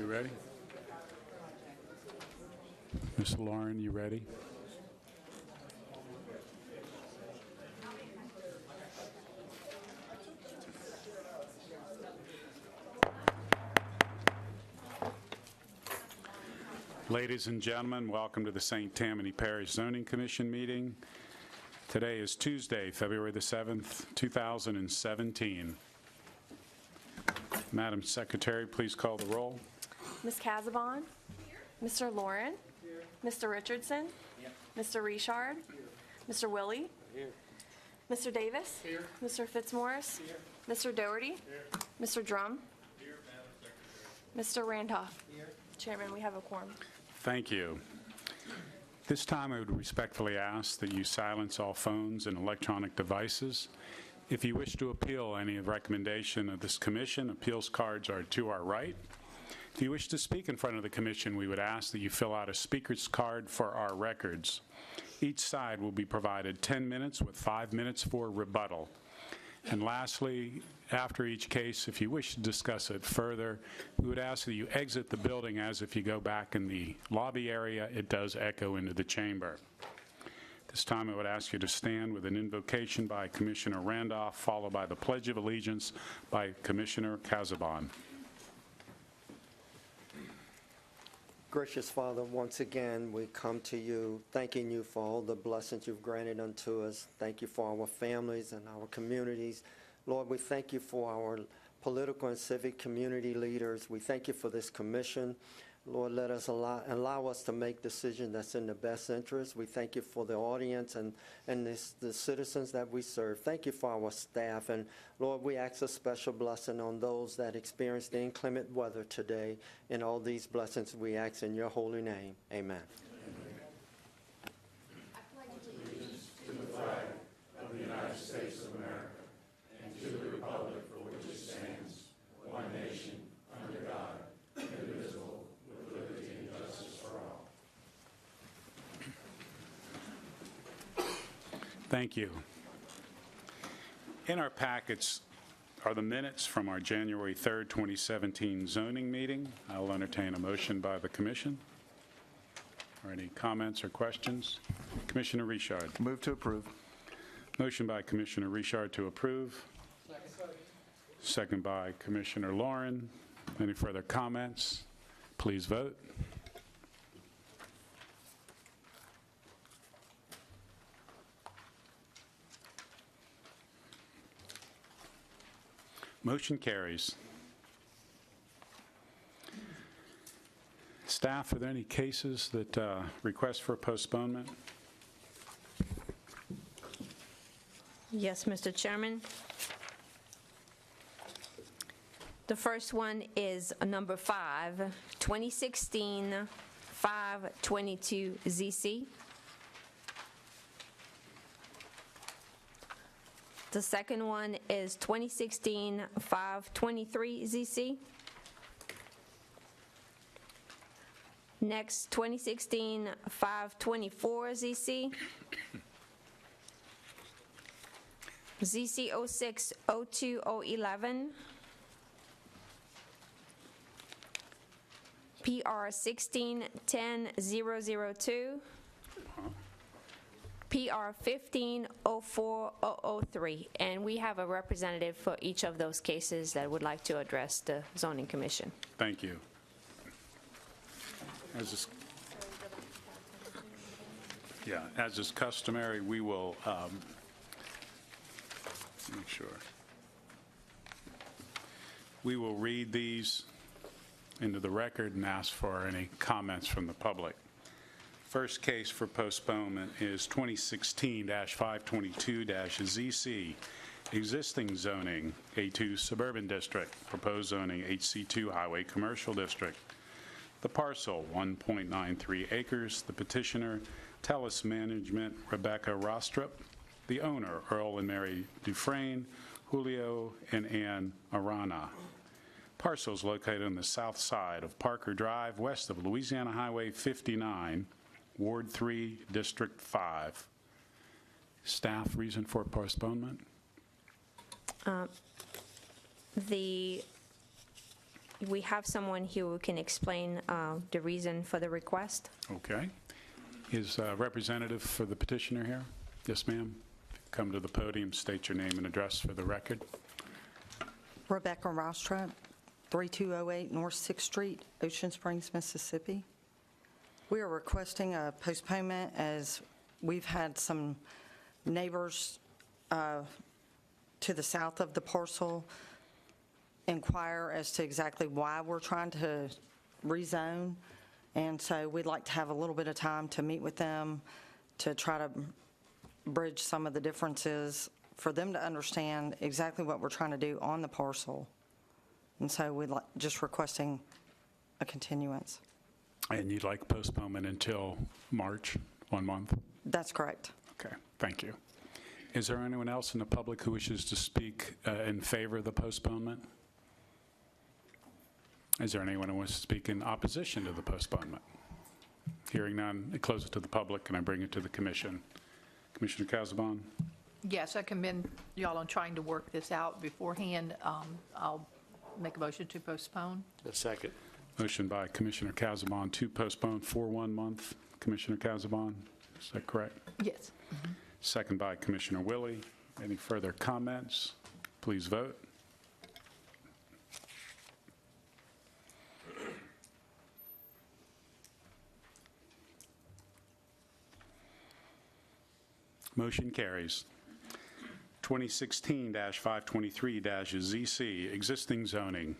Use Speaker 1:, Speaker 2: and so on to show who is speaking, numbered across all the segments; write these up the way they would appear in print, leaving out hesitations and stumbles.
Speaker 1: ready? Ms. Lauren, you ready? Ladies and gentlemen, welcome to the St. Tammany Parish Zoning Commission meeting. Today is Tuesday, February the 7th, 2017. Madam Secretary, please call the roll.
Speaker 2: Ms. Casabon? Mr. Lauren? Mr. Richardson? Mr. Richard? Mr. Willie? Mr. Davis? Mr. Fitzmaurice? Mr. Doherty? Mr. Drum? Mr. Randolph? Chairman, we have a quorum.
Speaker 1: Thank you. This time I would respectfully ask that you silence all phones and electronic devices. If you wish to appeal any recommendation of this commission, appeals cards are to our right. If you wish to speak in front of the commission, we would ask that you fill out a speaker's card for our records. Each side will be provided 10 minutes with 5 minutes for rebuttal. And lastly, after each case, if you wish to discuss it further, we would ask that you exit the building as if you go back in the lobby area. It does echo into the chamber. This time I would ask you to stand with an invocation by Commissioner Randolph, followed by the Pledge of Allegiance by Commissioner Casabon.
Speaker 3: Gracious Father, once again, we come to you thanking you for all the blessings you've granted unto us. Thank you for our families and our communities. Lord, we thank you for our political and civic community leaders. We thank you for this commission. Lord, let us allow us to make decisions that's in the best interest. We thank you for the audience and the citizens that we serve. Thank you for our staff. And Lord, we ask a special blessing on those that experienced the inclement weather today. And all these blessings we ask in your holy name. Amen.
Speaker 4: I pledge allegiance to the flag of the United States of America and to the republic for which it stands, one nation, under God, indivisible, with liberty and justice for all.
Speaker 1: Thank you. In our packets are the minutes from our January 3rd, 2017 zoning meeting. I will entertain a motion by the commission. Are any comments or questions? Commissioner Richard.
Speaker 5: Move to approve.
Speaker 1: Motion by Commissioner Richard to approve. Second by Commissioner Lauren. Any further comments? Please vote. Motion carries. Staff, are there any cases that request for postponement?
Speaker 6: Yes, Mr. Chairman. The first one is number 5, 2016 522 ZC. The second one is 2016 523 ZC. Next, 2016 524 ZC. ZC 06 02 011. PR 16 10 002. PR 15 04 003. And we have a representative for each of those cases that would like to address the Zoning Commission.
Speaker 1: Thank you. As is customary, we will make sure. We will read these into the record and ask for any comments from the public. First case for postponement is 2016-522-ZC, existing zoning A2 Suburban District, proposed zoning HC2 Highway Commercial District. The parcel, 1.93 acres. The petitioner, Telus Management, Rebecca Rostrup. The owner, Earl and Mary Dufresne, Julio and Ann Arana. Parcels located on the south side of Parker Drive, west of Louisiana Highway 59, Ward 3, District 5. Staff, reason for postponement?
Speaker 6: The we have someone here who can explain the reason for the request.
Speaker 1: Okay. Is a representative for the petitioner here? Yes, ma'am. Come to the podium, state your name and address for the record.
Speaker 5: Rebecca Rostrup, 3208 North 6th Street, Ocean Springs, Mississippi. We are requesting a postponement as we've had some neighbors to the south of the parcel inquire as to exactly why we're trying to rezone. And so we'd like to have a little bit of time to meet with them to try to bridge some of the differences for them to understand exactly what we're trying to do on the parcel. And so we're just requesting a continuance.
Speaker 1: And you'd like postponement until March, 1 month?
Speaker 5: That's correct.
Speaker 1: Okay, thank you. Is there anyone else in the public who wishes to speak in favor of the postponement? Is there anyone who wants to speak in opposition to the postponement? Hearing none, I close it to the public and I bring it to the commission. Commissioner Casabon?
Speaker 7: Yes, I commend y'all on trying to work this out beforehand. I'll make a motion to postpone.
Speaker 4: A second.
Speaker 1: Motion by Commissioner Casabon to postpone for 1 month. Commissioner Casabon, is that correct?
Speaker 7: Yes.
Speaker 1: Second by Commissioner Willie. Any further comments? Please vote. Motion carries. 2016-523-ZC, existing zoning,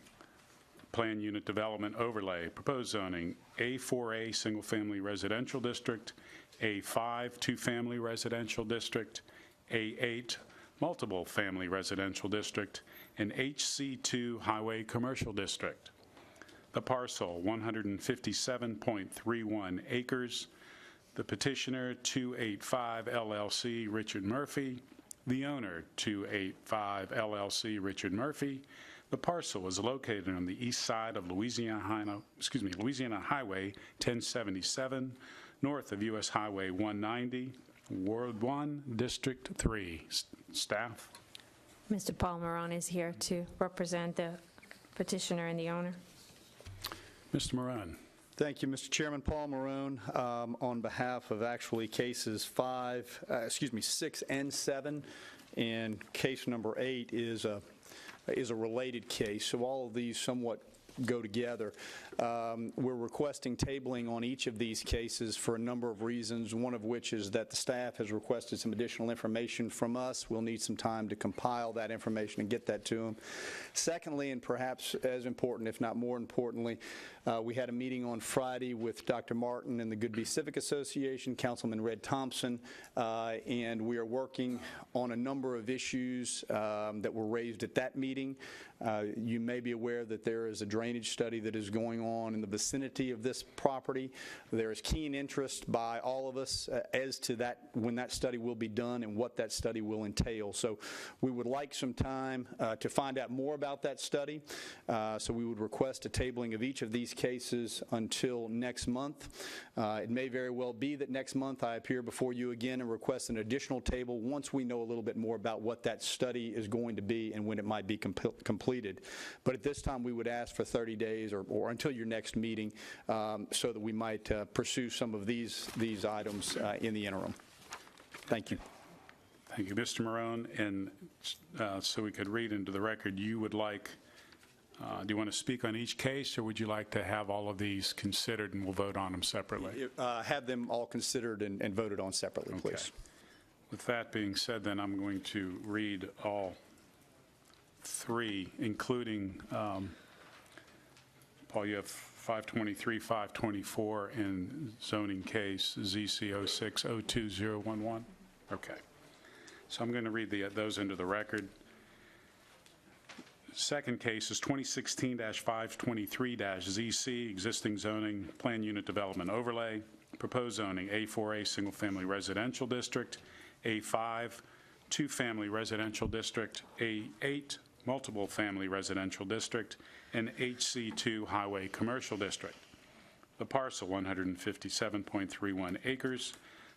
Speaker 1: plan unit development overlay, proposed zoning, A4A single-family residential district, A5 two-family residential district, A8 multiple family residential district, and HC2 highway commercial district. The parcel, 157.31 acres. The petitioner, 285 LLC, Richard Murphy. The owner, 285 LLC, Richard Murphy. The parcel is located on the east side of Louisiana Highway 1077, north of U.S. Highway 190, Ward 1, District 3. Staff?
Speaker 6: Mr. Paul Moran is here to represent the petitioner and the owner.
Speaker 1: Mr. Moran.
Speaker 8: Thank you, Mr. Chairman. Paul Marone, on behalf of actually cases 6 and 7, and case number 8 is a related case. So all of these somewhat go together. We're requesting tabling on each of these cases for a number of reasons, one of which is that the staff has requested some additional information from us. We'll need some time to compile that information and get that to them. Secondly, and perhaps as important, if not more importantly, we had a meeting on Friday with Dr. Martin and the Goodby Civic Association, Councilman Red Thompson, and we are working on a number of issues that were raised at that meeting. You may be aware that there is a drainage study that is going on in the vicinity of this property. There is keen interest by all of us as to that, when that study will be done and what that study will entail. So we would like some time to find out more about that study. So we would request a tabling of each of these cases until next month. It may very well be that next month I appear before you again and request an additional table once we know a little bit more about what that study is going to be and when it might be completed. But at this time we would ask for 30 days or until your next meeting so that we might pursue some of these items in the interim. Thank you.
Speaker 1: Thank you, Mr. Marone. And so we could read into the record, you would like, do you want to speak on each case, or would you like to have all of these considered and we'll vote on them separately?
Speaker 8: Have them all considered and voted on separately, please.
Speaker 1: Okay. With that being said, then I'm going to read all 3, including, Paul, you have 523, 524, and zoning case ZC06-02011? Okay. So I'm going to read those into the record. Second case is 2016-523-ZC, existing zoning, plan unit development overlay, proposed zoning, A4A single-family residential district, A5 two-family residential district, A8 multiple family residential district, and HC2 highway commercial district. The parcel, 157.31 acres.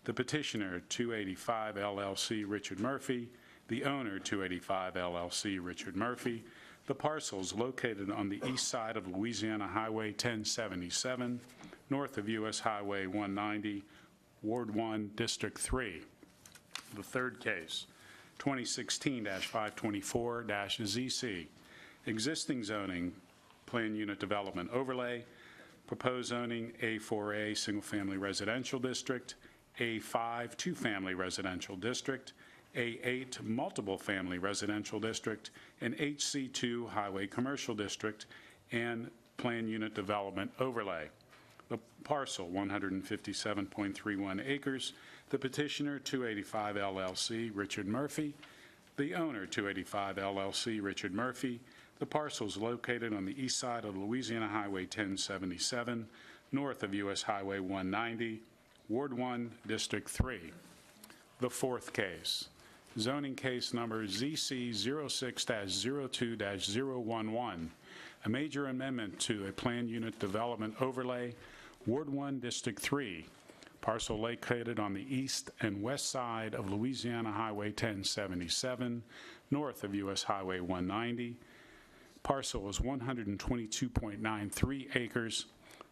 Speaker 1: The petitioner, 285 LLC Richard Murphy. The owner, 285 LLC Richard Murphy. The parcels located on the east side of Louisiana Highway 1077, north of U.S. Highway 190, Ward 1, District 3. The third case, 2016-524-ZC, existing zoning, plan unit development overlay, proposed zoning A4A, single-family residential district, A5, two-family residential district, A8, multiple-family residential district, and HC2, highway commercial district, and plan unit development overlay. The parcel, 157.31 acres. The petitioner, 285 LLC, Richard Murphy. The owner, 285 LLC, Richard Murphy. The parcel is located on the east side of Louisiana Highway 1077, north of U.S. Highway 190, Ward 1, District 3. The fourth case, zoning case number ZC 06-02-011, a major amendment to a planned unit development overlay, Ward 1, District 3, parcel located on the east and west side of Louisiana Highway 1077, north of U.S. Highway 190. Parcel is 122.93 acres.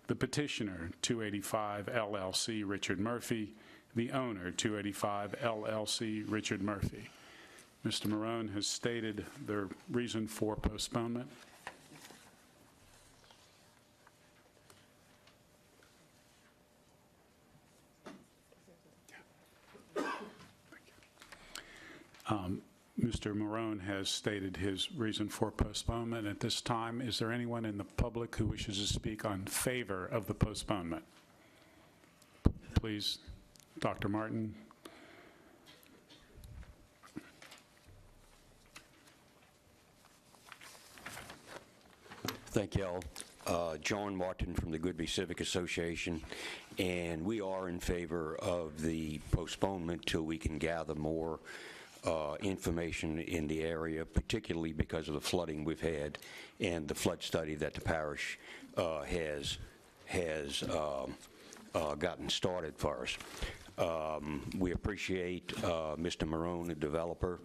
Speaker 1: The petitioner, 285 LLC, Richard Murphy. The owner, 285 LLC, Richard Murphy. Mr. Marone has stated the reason for postponement. Mr. Marone has stated his reason for postponement. At this time, is there anyone in the public who wishes to speak on favor of the postponement? Please, Dr. Martin.
Speaker 9: Thank you all. John Martin from the Goodby Civic Association, and we are in favor of the postponement till we can gather more information in the area, particularly because of the flooding we've had and the flood study that the parish has gotten started for us. We appreciate Mr. Marone, the developer,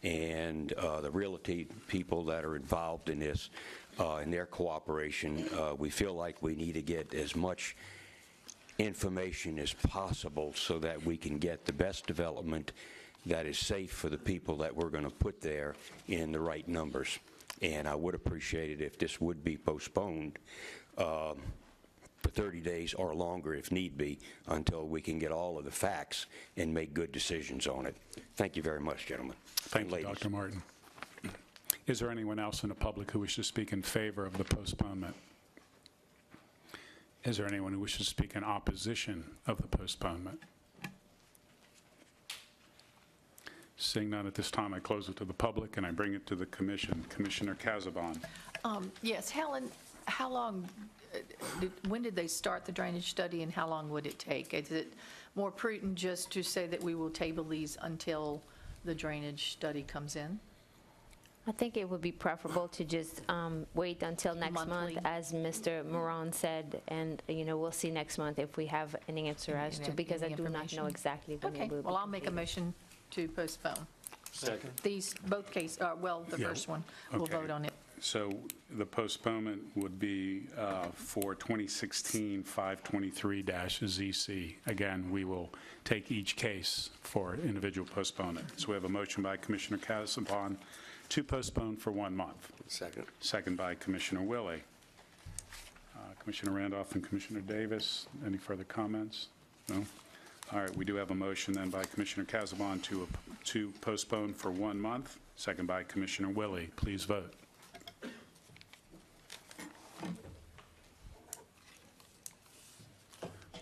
Speaker 9: and the realty people that are involved in this, and their cooperation. We feel like we need to get as much information as possible so that we can get the best development that is safe for the people that we're going to put there in the right numbers. And I would appreciate it if this would be postponed for 30 days or longer if need be, until we can get all of the facts and make good decisions on it. Thank you very much, gentlemen.
Speaker 1: Thank you,
Speaker 9: ladies.
Speaker 1: Dr. Martin. Is there anyone else in the public who wishes to speak in favor of the postponement? Is there anyone who wishes to speak in opposition of the postponement? Seeing none at this time, I close it to the public and I bring it to the commission. Commissioner Casabon.
Speaker 7: Yes, Helen, how long, when did they start the drainage study, and how long would it take? Is it more prudent just to say that we will table these until the drainage study comes in?
Speaker 6: I think it would be preferable to just wait until next
Speaker 7: Monthly.
Speaker 6: month, as Mr. Marone said, and, we'll see next month if we have an answer as to, because I
Speaker 7: Any
Speaker 6: do not know
Speaker 7: information?
Speaker 6: exactly when
Speaker 7: Okay,
Speaker 6: it will be
Speaker 7: well, I'll make a
Speaker 6: completed.
Speaker 7: motion to postpone.
Speaker 4: Second.
Speaker 7: These, both cases, the
Speaker 1: Yeah,
Speaker 7: first one, we'll
Speaker 1: okay.
Speaker 7: vote on it.
Speaker 1: So the postponement would be for 2016-523-ZC. Again, we will take each case for individual postponement. So we have a motion by Commissioner Casabon to postpone for 1 month.
Speaker 4: Second.
Speaker 1: Second by Commissioner Willie. Commissioner Randolph and Commissioner Davis, any further comments? No? All right, we do have a motion then by Commissioner Casabon to postpone for 1 month. Second by Commissioner Willie. Please vote.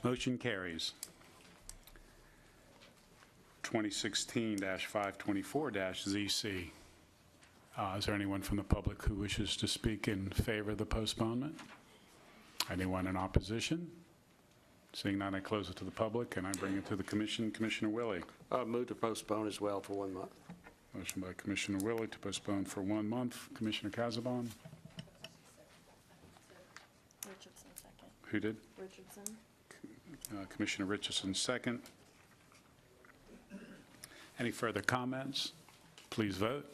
Speaker 1: Motion carries. 2016-524-ZC. Is there anyone from the public who wishes to speak in favor of the postponement? Anyone in opposition? Seeing none, I close it to the public, and I bring it to the commission. Commissioner Willie.
Speaker 4: Move to postpone as well for 1 month.
Speaker 1: Motion by Commissioner Willie to postpone for 1 month. Commissioner Casabon?
Speaker 2: Richardson, second.
Speaker 1: Who did?
Speaker 2: Richardson.
Speaker 1: Commissioner Richardson, second. Any further comments? Please vote.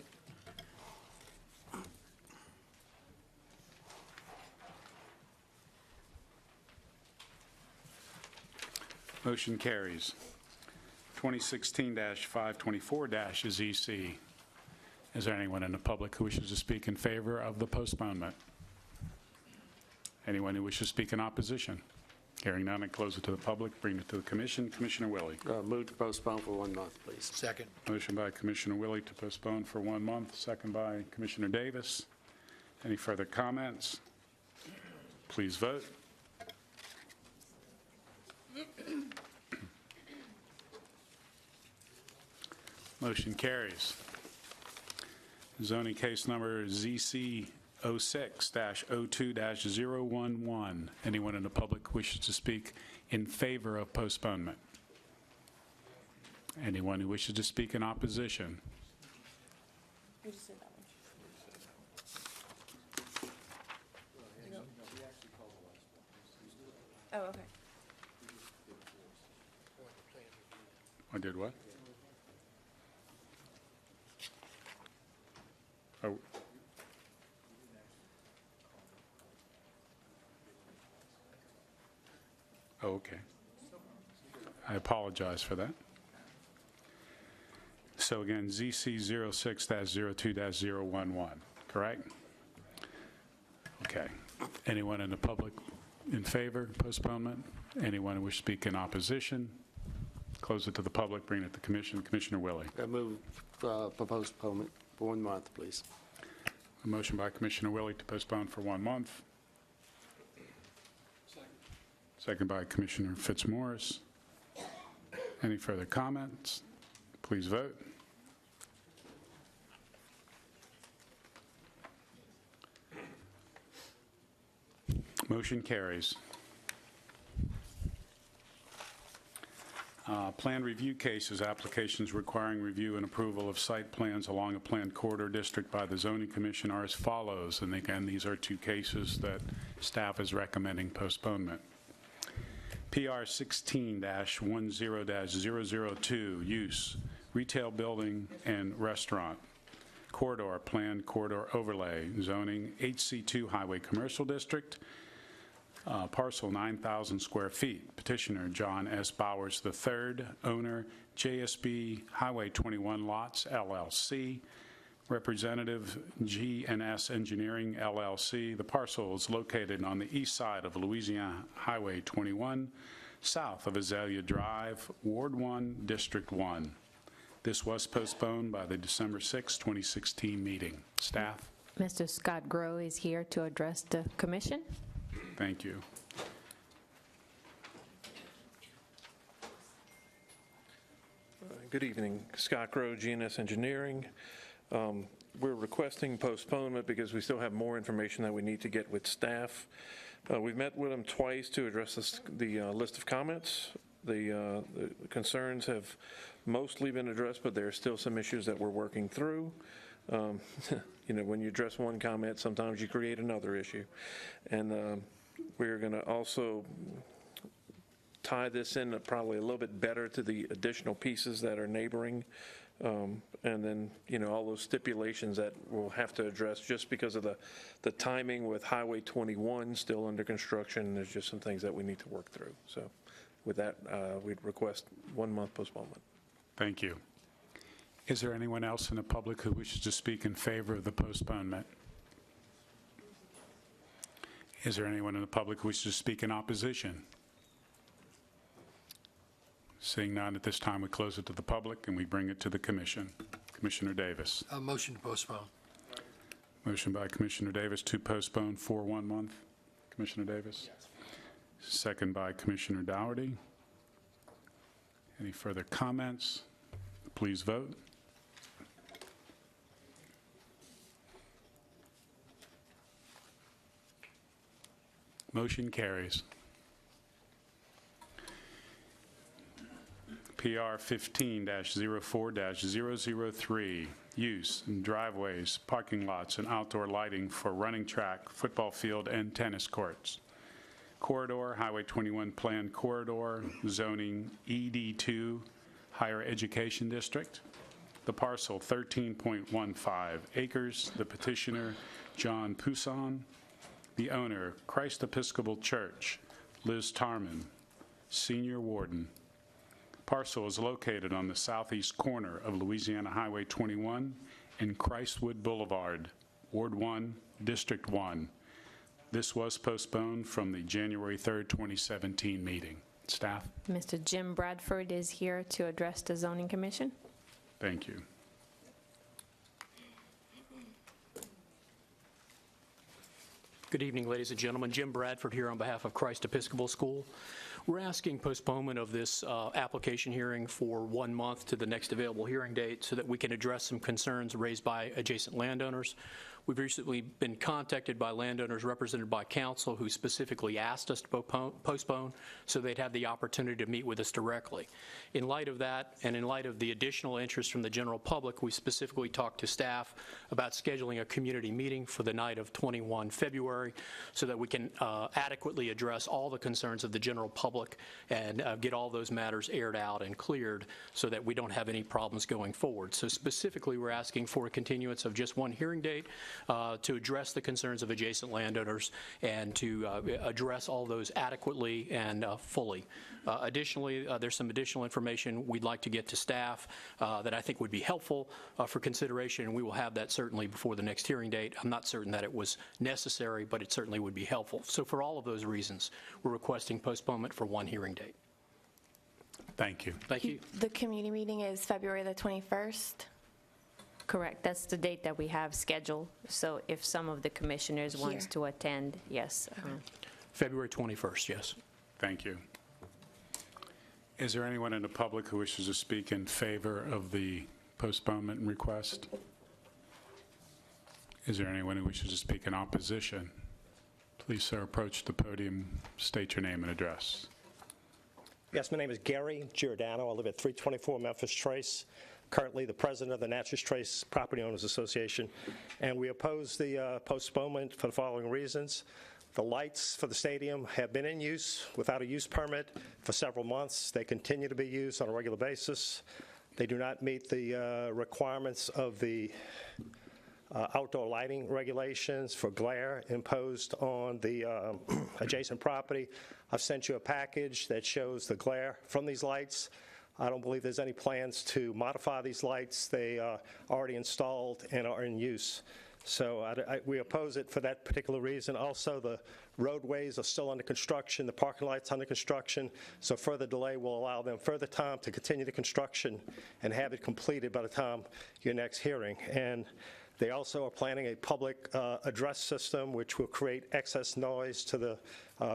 Speaker 1: Motion carries. 2016-524- is EC. Is there anyone in the public who wishes to speak in favor of the postponement? Anyone who wishes to speak in opposition? Hearing none, I close it to the public, bring it to the commission. Commissioner Willie.
Speaker 10: Move to postpone for 1 month, please.
Speaker 4: Second.
Speaker 1: Motion by Commissioner Willie to postpone for 1 month, second by Commissioner Davis. Any further comments? Please vote. Motion carries. Zoning case number ZC 06-02-011. Anyone in the public wishes to speak in favor of postponement? Anyone who wishes to speak in opposition?
Speaker 2: We just did that one. Oh, okay.
Speaker 1: I did what? Oh. Oh, okay. I apologize for that. So again, ZC 06-02-011, correct? Okay. Anyone in the public in favor of postponement? Anyone who wishes to speak in opposition? Close it to the public, bring it to commission. Commissioner Willie.
Speaker 10: Move for postponement for 1 month, please.
Speaker 1: A motion by Commissioner Willie to postpone for 1 month. Second by Commissioner Fitzmaurice. Any further comments? Please vote. Motion carries. Plan review cases, applications requiring review and approval of site plans along a planned corridor district by the Zoning Commission are as follows. And again, these are 2 cases that staff is recommending postponement. PR 16-10-002, use, retail building and restaurant. Corridor, planned corridor overlay, zoning HC2 Highway Commercial District. Parcel 9,000 square feet. Petitioner John S. Bowers III, owner JSB Highway 21 Lots LLC, Representative G&S Engineering LLC. The parcel is located on the east side of Louisiana Highway 21, south of Azalea Drive, Ward 1, District 1. This was postponed by the December 6, 2016 meeting. Staff?
Speaker 6: Mr. Scott Grow is here to address the commission.
Speaker 1: Thank you.
Speaker 11: Good evening. Scott Grow, GNS Engineering. We're requesting postponement because we still have more information that we need to get with staff. We've met with them twice to address the list of comments. The concerns have mostly been addressed, but there are still some issues that we're working through. You know, when you address one comment, sometimes you create another issue. And we're going to also tie this in probably a little bit better to the additional pieces that are neighboring. And then, you know, all those stipulations that we'll have to address just because of the timing with Highway 21 still under construction. There's just some things that we need to work through. So with that, we'd request 1 month postponement.
Speaker 1: Thank you. Is there anyone else in the public who wishes to speak in favor of the postponement? Is there anyone in the public who wishes to speak in opposition? Seeing none, at this time we close it to the public and we bring it to the commission. Commissioner Davis.
Speaker 4: Motion to postpone.
Speaker 1: Motion by Commissioner Davis to postpone for 1 month. Commissioner Davis? Yes. Second by Commissioner Dougherty. Any further comments? Please vote. Motion carries. PR 15-04-003, use in driveways, parking lots, and outdoor lighting for running track, football field, and tennis courts. Corridor, Highway 21 planned corridor, zoning ED2, Higher Education District. The parcel 13.15 acres. The petitioner, John Poussin. The owner, Christ Episcopal Church, Liz Tarman. Senior Warden. Parcel is located on the southeast corner of Louisiana Highway 21 and Christwood Boulevard, Ward 1, District 1. This was postponed from the January 3rd, 2017 meeting. Staff?
Speaker 6: Mr. Jim Bradford is here to address the zoning commission.
Speaker 1: Thank you.
Speaker 12: Good evening, ladies and gentlemen. Jim Bradford here on behalf of Christ Episcopal School. We're asking postponement of this application hearing for 1 month to the next available hearing date so that we can address some concerns raised by adjacent landowners. We've recently been contacted by landowners represented by council who specifically asked us to postpone so they'd have the opportunity to meet with us directly. In light of that, and in light of the additional interest from the general public, we specifically talked to staff about scheduling a community meeting for the night of 21 February so that we can adequately address all the concerns of the general public and get all those matters aired out and cleared so that we don't have any problems going forward. So specifically, we're asking for a continuance of just one hearing date to address the concerns of adjacent landowners and to address all those adequately and fully. Additionally, there's some additional information we'd like to get to staff that I think would be helpful for consideration, and we will have that certainly before the next hearing date. I'm not certain that it was necessary, but it certainly would be helpful. So for all of those reasons, we're requesting postponement for one hearing date.
Speaker 1: Thank you.
Speaker 12: Thank you.
Speaker 2: The community meeting is February the 21st.
Speaker 6: Correct. That's the date that we have scheduled. So if some of the commissioners wants
Speaker 2: Here.
Speaker 6: to attend, yes.
Speaker 12: February 21st, yes.
Speaker 1: Thank you. Is there anyone in the public who wishes to speak in favor of the postponement request? Is there anyone who wishes to speak in opposition? Please, sir, approach the podium, state your name and address.
Speaker 13: Yes, my name is Gary Giordano. I live at 324 Memphis Trace, currently the president of the Natchez Trace Property Owners Association, and we oppose the postponement for the following reasons. The lights for the stadium have been in use without a use permit for several months. They continue to be used on a regular basis. They do not meet the requirements of the outdoor lighting regulations for glare imposed on the adjacent property. I've sent you a package that shows the glare from these lights. I don't believe there's any plans to modify these lights. They are already installed and are in use. So we oppose it for that particular reason. Also, the roadways are still under construction, the parking lot's under construction, so further delay will allow them further time to continue the construction and have it completed by the time your next hearing. And they also are planning a public address system which will create excess noise to the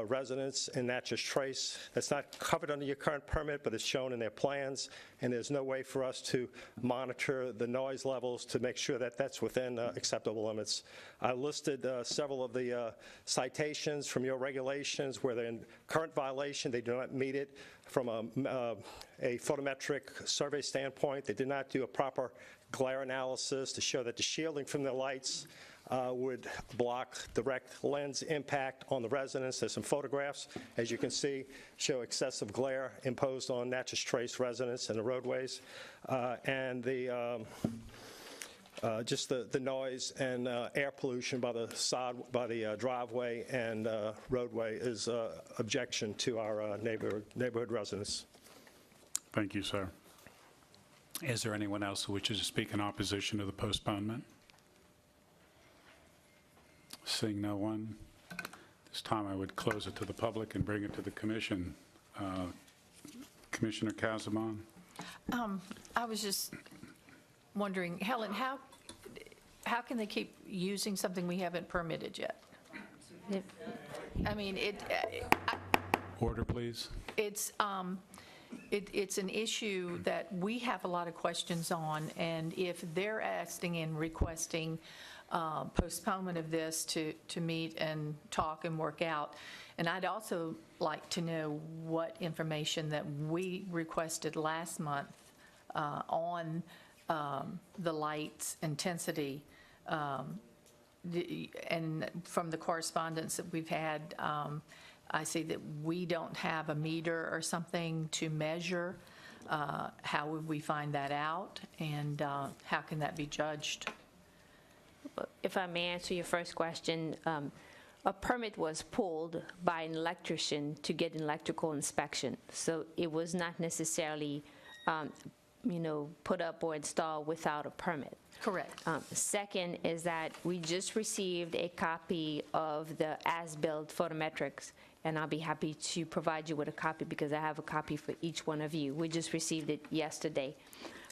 Speaker 13: residents in Natchez Trace. That's not covered under your current permit, but it's shown in their plans, and there's no way for us to monitor the noise levels to make sure that that's within acceptable limits. I listed several of the citations from your regulations where they're in current violation. They do not meet it from a photometric survey standpoint. They did not do a proper glare analysis to show that the shielding from the lights would block direct lens impact on the residents. There's some photographs, as you can see, show excessive glare imposed on Natchez Trace residents and the roadways. And just the noise and air pollution by the driveway and roadway is objection to our neighborhood residents.
Speaker 1: Thank you, sir. Is there anyone else who wishes to speak in opposition to the postponement? Seeing no one, this time I would close it to the public and bring it to the commission. Commissioner Casamon?
Speaker 7: I was just wondering, Helen, how can they keep using something we haven't permitted yet? I mean,
Speaker 1: Order, please.
Speaker 7: it's an issue that we have a lot of questions on, and if they're asking and requesting postponement of this to meet and talk and work out, and I'd also like to know what information that we requested last month on the light's intensity, and from the correspondence that we've had, I see that we don't have a meter or something to measure. How would we find that out, and how can that be judged?
Speaker 6: If I may answer your first question, a permit was pulled by an electrician to get an electrical inspection. So it was not necessarily, put up or installed without a permit.
Speaker 7: Correct.
Speaker 6: Second is that we just received a copy of the as-built photometrics, and I'll be happy to provide you with a copy because I have a copy for each one of you. We just received it yesterday.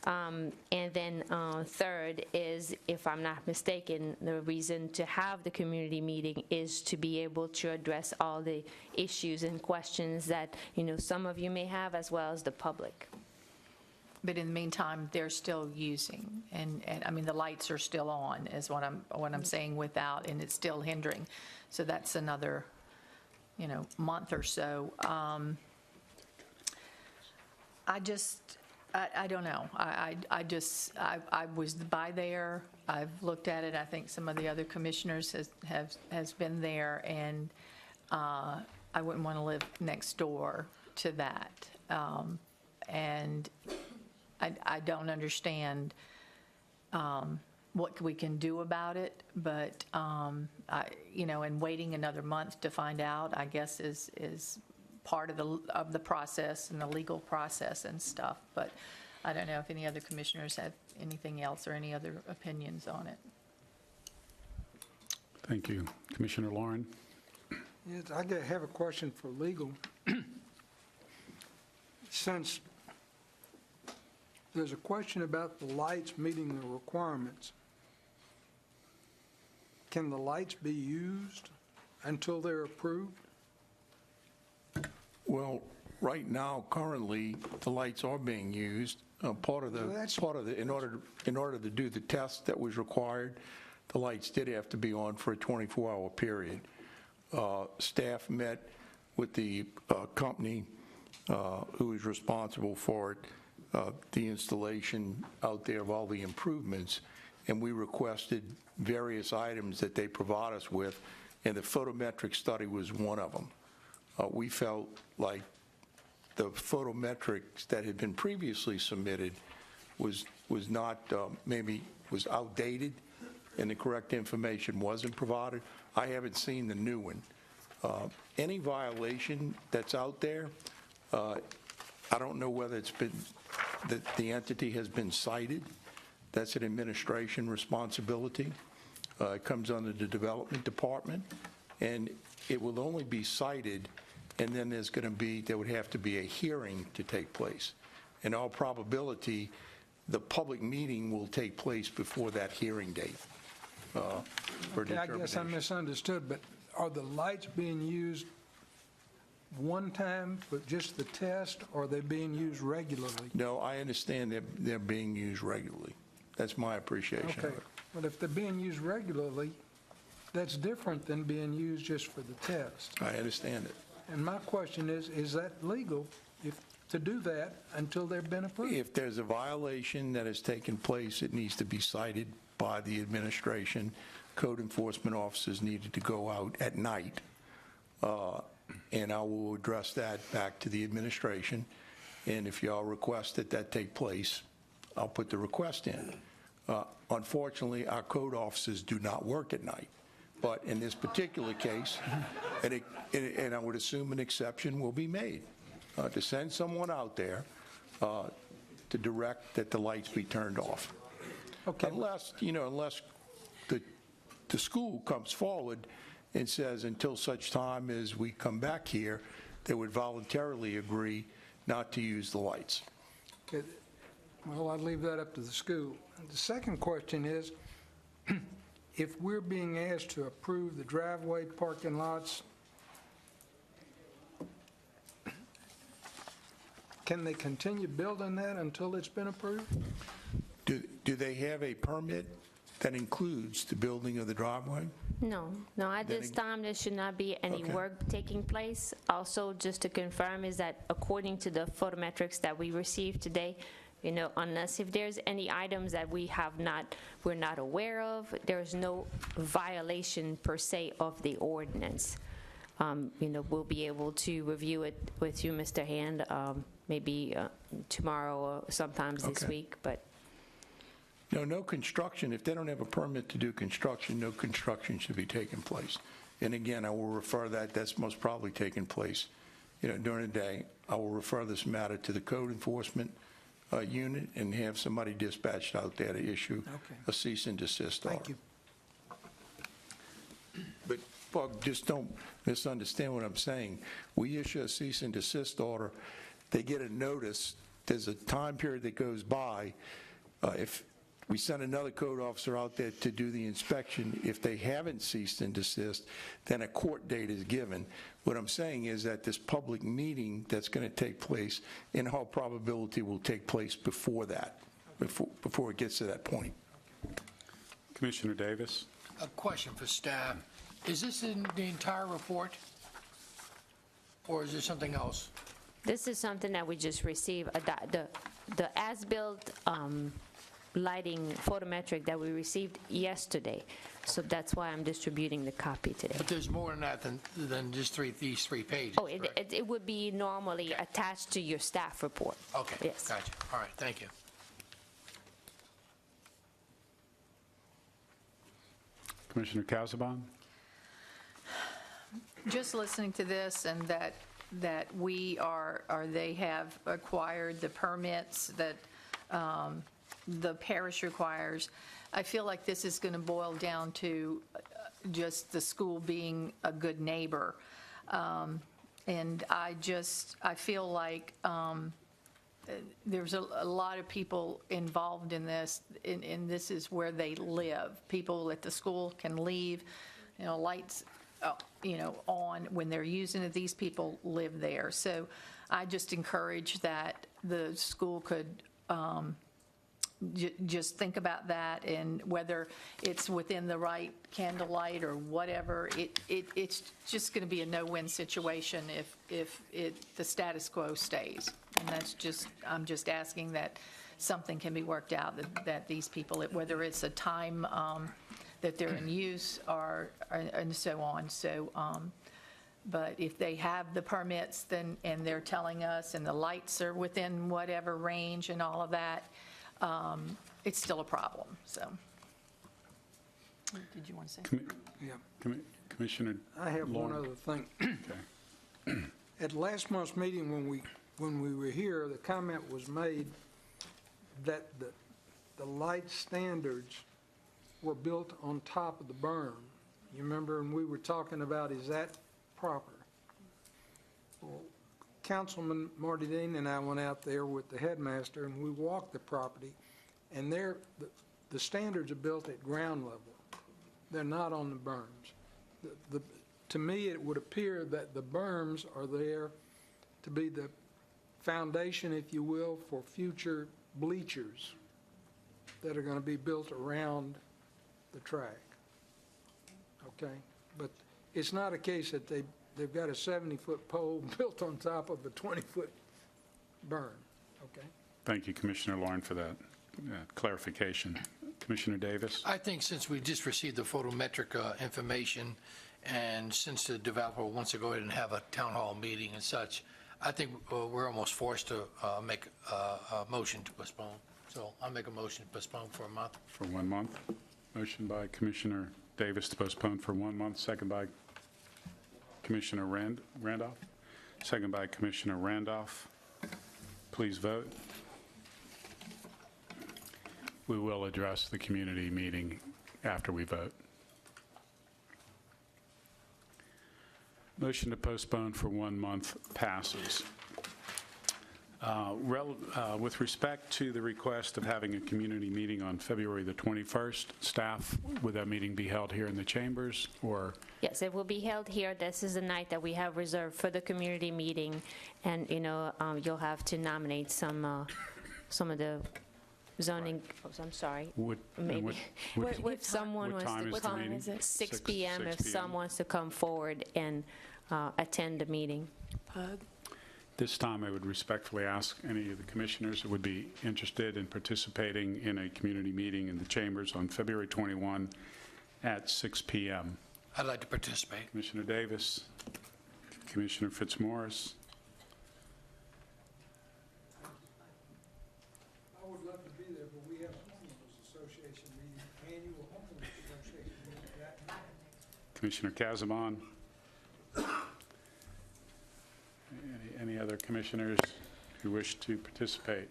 Speaker 6: And then third is, if I'm not mistaken, the reason to have the community meeting is to be able to address all the issues and questions that, some of you may have, as well as the public.
Speaker 7: But in the meantime, they're still using, and I mean, the lights are still on, is what I'm saying, without, and it's still hindering. So that's another, month or so. I don't know. I was by there. I've looked at it. I think some of the other commissioners has been there, and I wouldn't want to live next door to that. And I don't understand what we can do about it, but, and waiting another month to find out, I guess, is part of the process and the legal process and stuff. But I don't know if any other commissioners have anything else or any other opinions on it.
Speaker 1: Thank you. Commissioner Lauren?
Speaker 14: Yes, I have a question for legal. Since there's a question about the lights meeting the requirements, can the lights be used until they're approved?
Speaker 4: Well, right now, currently, the lights are being used. In order to do the test that was required, the lights did have to be on for a 24-hour period. Staff met with the company who is responsible for it, the installation out there of all the improvements, and we requested various items that they provide us with, and the photometric study was one of them. We felt like the photometrics that had been previously submitted was not, maybe was outdated, and the correct information wasn't provided. I haven't seen the new one. Any violation that's out there, I don't know whether it's been, that the entity has been cited. That's an administration responsibility. It comes under the development department, and it will only be cited, and then there would have to be a hearing to take place. In all probability, the public meeting will take place before that hearing date for
Speaker 14: Okay, I guess I
Speaker 4: determination.
Speaker 14: misunderstood, but are the lights being used one time for just the test, or are they being used regularly?
Speaker 4: No, I understand they're being used regularly. That's my appreciation of
Speaker 14: Okay,
Speaker 4: it.
Speaker 14: but if they're being used regularly, that's different than being used just for the test.
Speaker 4: I understand it.
Speaker 14: And my question is that legal to do that until they've been approved?
Speaker 4: If there's a violation that has taken place, it needs to be cited by the administration. Code enforcement officers needed to go out at night, and I will address that back to the administration. And if y'all request that take place, I'll put the request in. Unfortunately, our code officers do not work at night. But in this particular case, and I would assume an exception will be made, to send someone out there to direct that the lights be turned off.
Speaker 14: Okay.
Speaker 4: Unless the school comes forward and says until such time as we come back here, they would voluntarily agree not to use the lights.
Speaker 14: Okay. Well, I'd leave that up to the school. The second question is, if we're being asked to approve the driveway parking lots, can they continue building that until it's been approved?
Speaker 4: Do they have a permit that includes the building of the driveway?
Speaker 6: No, at this time, there should not be any
Speaker 4: Okay.
Speaker 6: work taking place. Also, just to confirm, is that according to the photometrics that we received today, unless if there's any items that we're not aware of, there's no violation per se of the ordinance. We'll be able to review it with you, Mr. Hand, maybe tomorrow or sometimes this
Speaker 4: Okay.
Speaker 6: week, but
Speaker 4: No construction. If they don't have a permit to do construction, no construction should be taking place. And again, I will refer that's most probably taking place, during the day. I will refer this matter to the code enforcement unit and have somebody dispatched out there to issue a cease and desist order.
Speaker 14: Thank you.
Speaker 4: But, Buck, just don't misunderstand what I'm saying. We issue a cease and desist order, they get a notice, there's a time period that goes by. If we send another code officer out there to do the inspection, if they haven't ceased and desist, then a court date is given. What I'm saying is that this public meeting that's going to take place, in all probability, will take place before that, before it gets to that point.
Speaker 1: Commissioner Davis?
Speaker 15: A question for staff. Is this in the entire report, or is there something else?
Speaker 6: This is something that we just received, the as-built lighting photometric that we received yesterday. So that's why I'm distributing the copy today.
Speaker 15: But there's more than that than just these 3 pages.
Speaker 6: Oh, it would be normally attached to your staff report.
Speaker 15: Okay,
Speaker 6: Yes.
Speaker 15: gotcha. All right, thank you.
Speaker 1: Commissioner Casabon?
Speaker 7: Just listening to this and that they have acquired the permits that the parish requires, I feel like this is going to boil down to just the school being a good neighbor. And I feel like there's a lot of people involved in this, and this is where they live. People at the school can leave, lights on when they're using it. These people live there. So I just encourage that the school could just think about that, and whether it's within the right candlelight or whatever, it's just going to be a no-win situation if the status quo stays. And I'm just asking that something can be worked out, that these people, whether it's a time that they're in use and so on. So, but if they have the permits, then, and they're telling us, and the lights are within whatever range and all of that, it's still a problem, so. Did you want to say?
Speaker 14: Yeah.
Speaker 1: Commissioner
Speaker 14: I have one
Speaker 1: Lauren?
Speaker 14: other thing.
Speaker 1: Okay.
Speaker 14: At last month's meeting, when we were here, the comment was made that the light standards were built on top of the berm. You remember, and we were talking about, is that proper? Well, Councilman Marty Dean and I went out there with the headmaster, and we walked the property, and the standards are built at ground level. They're not on the berms. To me, it would appear that the berms are there to be the foundation, if you will, for future bleachers that are going to be built around the track. Okay? But it's not a case that they've got a 70-foot pole built on top of a 20-foot berm. Okay?
Speaker 1: Thank you, Commissioner Lauren, for that clarification. Commissioner Davis?
Speaker 15: I think since we just received the photometric information, and since the developer wants to go ahead and have a town hall meeting and such, I think we're almost forced to make a motion to postpone. So I'll make a motion to postpone for a month.
Speaker 1: For 1 month. Motion by Commissioner Davis to postpone for 1 month, second by Commissioner Randolph. Second by Commissioner Randolph. Please vote. We will address the community meeting after we vote. Motion to postpone for 1 month passes. With respect to the request of having a community meeting on February the 21st, staff, would that meeting be held here in the chambers, or?
Speaker 6: Yes, it will be held here. This is the night that we have reserved for the community meeting, and, you'll have to nominate some of the zoning, I'm sorry. Maybe. If someone
Speaker 1: what
Speaker 6: wants
Speaker 1: time
Speaker 6: to
Speaker 1: is the
Speaker 6: come,
Speaker 1: meeting?
Speaker 6: is it 6 p.m.
Speaker 1: 6
Speaker 6: if someone wants to come forward and attend the meeting.
Speaker 1: This time, I would respectfully ask any of the commissioners that would be interested in participating in a community meeting in the chambers on February 21 at 6 p.m.
Speaker 15: I'd like to participate.
Speaker 1: Commissioner Davis, Commissioner Fitzmaurice.
Speaker 14: I would love to be there, but we have a homeowners association meeting, annual homeowners association meeting that night.
Speaker 1: Commissioner Casabon. Any other commissioners who wish to participate?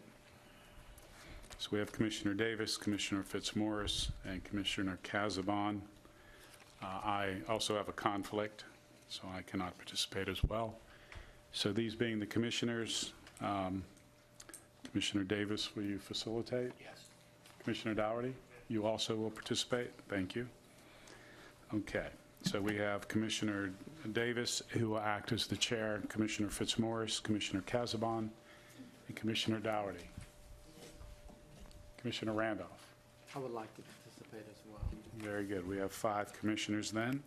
Speaker 1: So we have Commissioner Davis, Commissioner Fitzmaurice, and Commissioner Casabon. I also have a conflict, so I cannot participate as well. So these being the commissioners, Commissioner Davis, will you facilitate?
Speaker 15: Yes.
Speaker 1: Commissioner Dougherty, you also will participate? Thank you. Okay, so we have Commissioner Davis, who will act as the chair, Commissioner Fitzmaurice, Commissioner Casabon, and Commissioner Dougherty. Commissioner Randolph.
Speaker 10: I would like to participate as well.
Speaker 1: Very good. We have 5 commissioners then.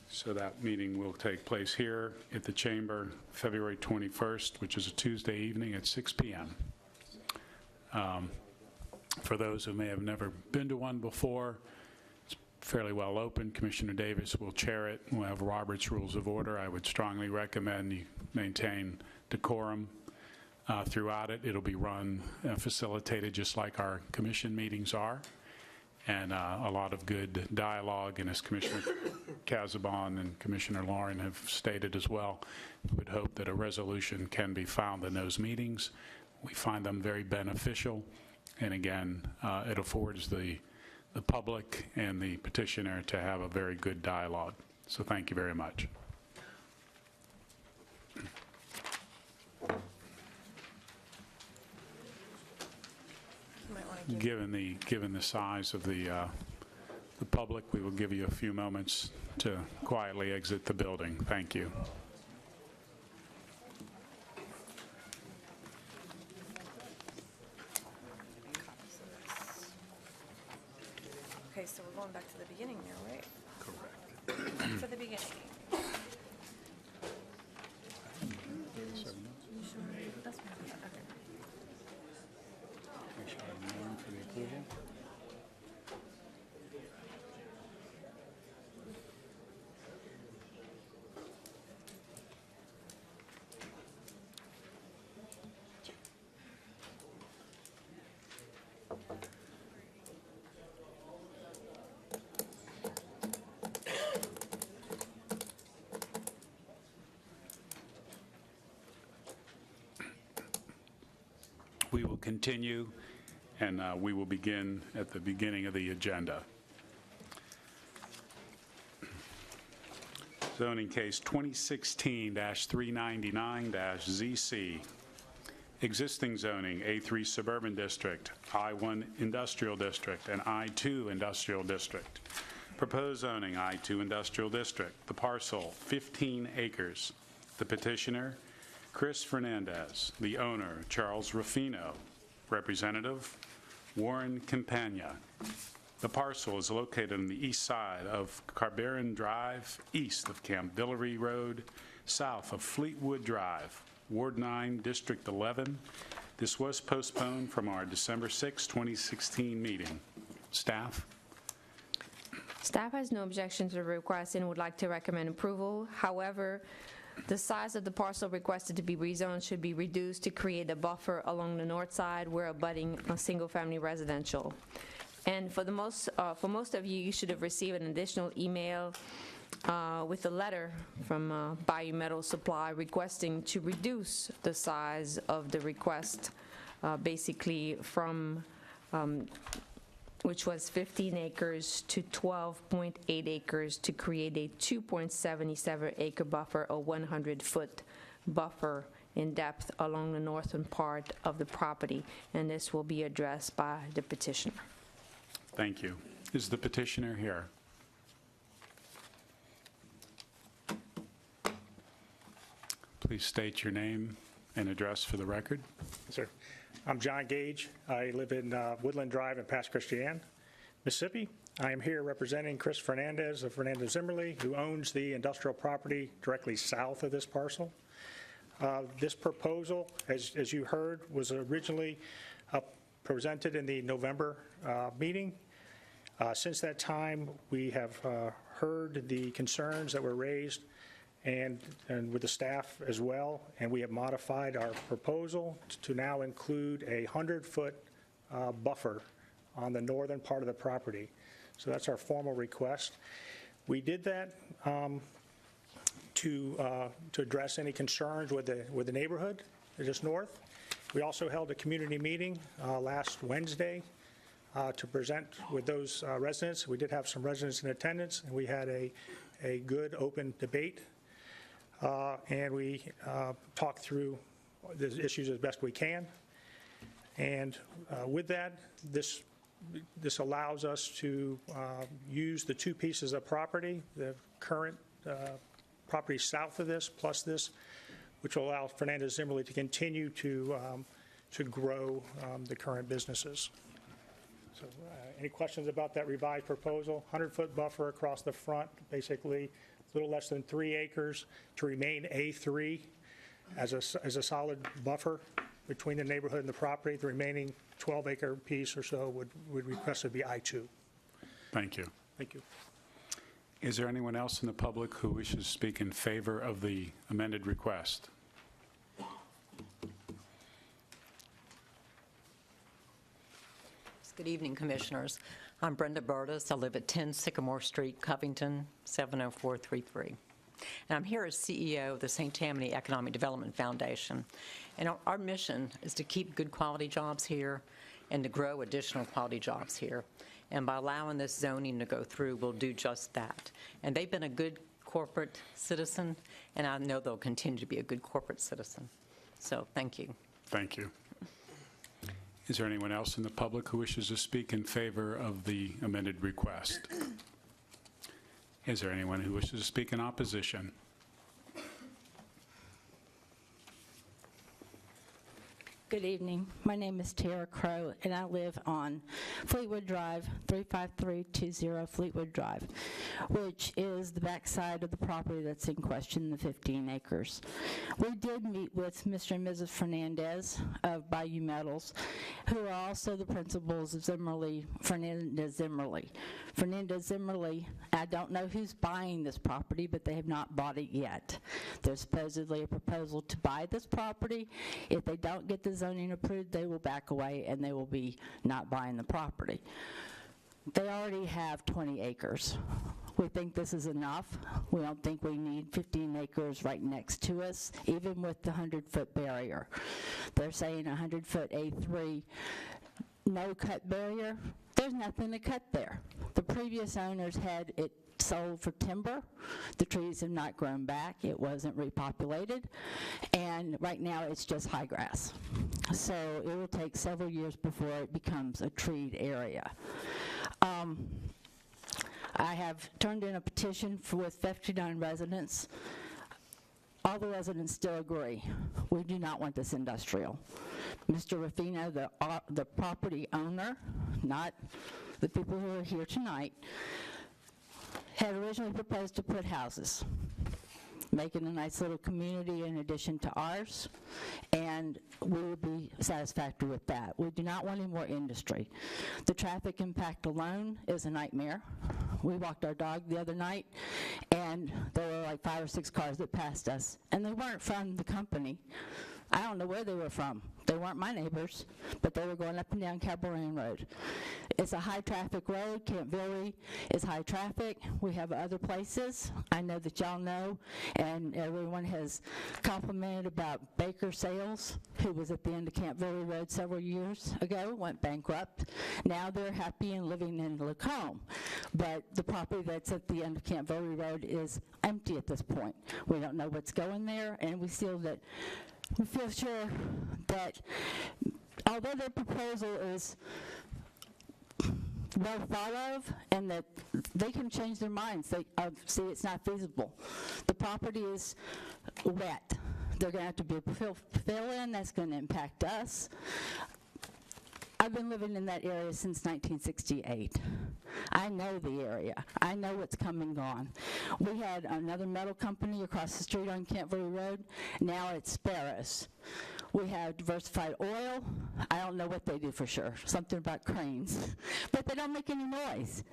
Speaker 1: So that meeting will take place here at the Chamber February 21st, which is a Tuesday evening at 6 p.m. For those who may have never been to one before, it's fairly well open. Commissioner Davis will chair it. We'll have Robert's Rules of Order. I would strongly recommend you maintain decorum throughout it. It'll be run, facilitated just like our commission meetings are, and a lot of good dialogue. And as Commissioner Casabon and Commissioner Lauren have stated as well, we would hope that a resolution can be found in those meetings. We find them very beneficial, and again, it affords the public and the petitioner to have a very good dialogue. So thank you very much. Given the size of the public, we will give you a few moments to quietly exit the building. Thank you.
Speaker 2: Okay, so we're going back to the beginning now, right?
Speaker 1: Correct.
Speaker 2: For the beginning. You sure? That's fine. Okay.
Speaker 1: For the approval. We will continue, and we will begin at the beginning of the agenda. Zoning case 2016-399-ZC. Existing zoning, A3 Suburban District, I1 Industrial District, and I2 Industrial District. Proposed zoning, I2 Industrial District. The parcel, 15 acres. The petitioner, Chris Fernandez. The owner, Charles Ruffino. Representative, Warren Campagna. The parcel is located on the east side of Carberan Drive, east of Camp Villery Road, south of Fleetwood Drive, Ward 9, District 11. This was postponed from our December 6, 2016 meeting. Staff?
Speaker 6: Staff has no objection to the request and would like to recommend approval. However, the size of the parcel requested to be rezoned should be reduced to create a buffer along the north side where abutting a single-family residential. And for most of you, you should have received an additional email with a letter from Bayou Metal Supply requesting to reduce the size of the request, basically from which was 15 acres to 12.8 acres to create a 2.77 acre buffer, a 100-foot buffer in depth along the northern part of the property, and this will be addressed by the petitioner.
Speaker 1: Thank you. Is the petitioner here? Please state your name and address for the record.
Speaker 16: Yes, sir. I'm John Gage. I live in Woodland Drive in Pass Christian, Mississippi. I am here representing Chris Fernandez of Fernandez Zimmerly, who owns the industrial property directly south of this parcel. This proposal, as you heard, was originally presented in the November meeting. Since that time, we have heard the concerns that were raised and with the staff as well, and we have modified our proposal to now include a 100-foot buffer on the northern part of the property. So that's our formal request. We did that to address any concerns with the neighborhood just north. We also held a community meeting last Wednesday to present with those residents. We did have some residents in attendance, and we had a good open debate, and we talked through the issues as best we can. And with that, this allows us to use the two pieces of property, the current property south of this plus this, which will allow Fernandez Zimmerly to continue to grow the current businesses. So any questions about that revised proposal? 100-foot buffer across the front, basically a little less than 3 acres to remain A3 as a solid buffer between the neighborhood and the property. The remaining 12-acre piece or so would request to be I2.
Speaker 1: Thank you.
Speaker 16: Thank you.
Speaker 1: Is there anyone else in the public who wishes to speak in favor of the amended request?
Speaker 17: Good evening, Commissioners. I'm Brenda Burtis. I live at 10 Sycamore Street, Covington, 70433. And I'm here as CEO of the St. Tammany Economic Development Foundation. And our mission is to keep good quality jobs here and to grow additional quality jobs here. And by allowing this zoning to go through, we'll do just that. And they've been a good corporate citizen, and I know they'll continue to be a good corporate citizen. So thank you.
Speaker 1: Thank you. Is there anyone else in the public who wishes to speak in favor of the amended request? Is there anyone who wishes to speak in opposition?
Speaker 18: Good evening. My name is Tara Crow, and I live on Fleetwood Drive, 35320 Fleetwood Drive, which is the backside of the property that's in question, the 15 acres. We did meet with Mr. and Mrs. Fernandez of Bayou Metals, who are also the principals of Fernandez Zimmerly. Fernandez Zimmerly, I don't know who's buying this property, but they have not bought it yet. There's supposedly a proposal to buy this property. If they don't get the zoning approved, they will back away and they will be not buying the property. They already have 20 acres. We think this is enough. We don't think we need 15 acres right next to us, even with the 100-foot barrier. They're saying 100-foot A3, no cut barrier. There's nothing to cut there. The previous owners had it sold for timber. The trees have not grown back. It wasn't repopulated. And right now it's just high grass. So it will take several years before it becomes a treed area. I have turned in a petition with 59 residents. All the residents still agree. We do not want this industrial. Mr. Ruffino, the property owner, not the people who are here tonight, had originally proposed to put houses, making a nice little community in addition to ours, and we would be satisfactory with that. We do not want any more industry. The traffic impact alone is a nightmare. We walked our dog the other night, and there were like 5 or 6 cars that passed us, and they weren't from the company. I don't know where they were from. They weren't my neighbors, but they were going up and down Cabelaine Road. It's a high-traffic road. Camp Villery is high traffic. We have other places. I know that y'all know, and everyone has complimented about Baker Sales, who was at the end of Camp Villery Road several years ago, went bankrupt. Now they're happy and living in Lacombe. But the property that's at the end of Camp Villery Road is empty at this point. We don't know what's going there, and we feel sure that although their proposal is well thought of and that they can change their minds, see it's not feasible. The property is wet. They're going to have to be fill in. That's going to impact us. I've been living in that area since 1968. I know the area. I know what's come and gone. We had another metal company across the street on Camp Valley Road. Now it's Sparrows. We have Diversified Oil. I don't know what they do for sure. Something about cranes. But they don't make any noise.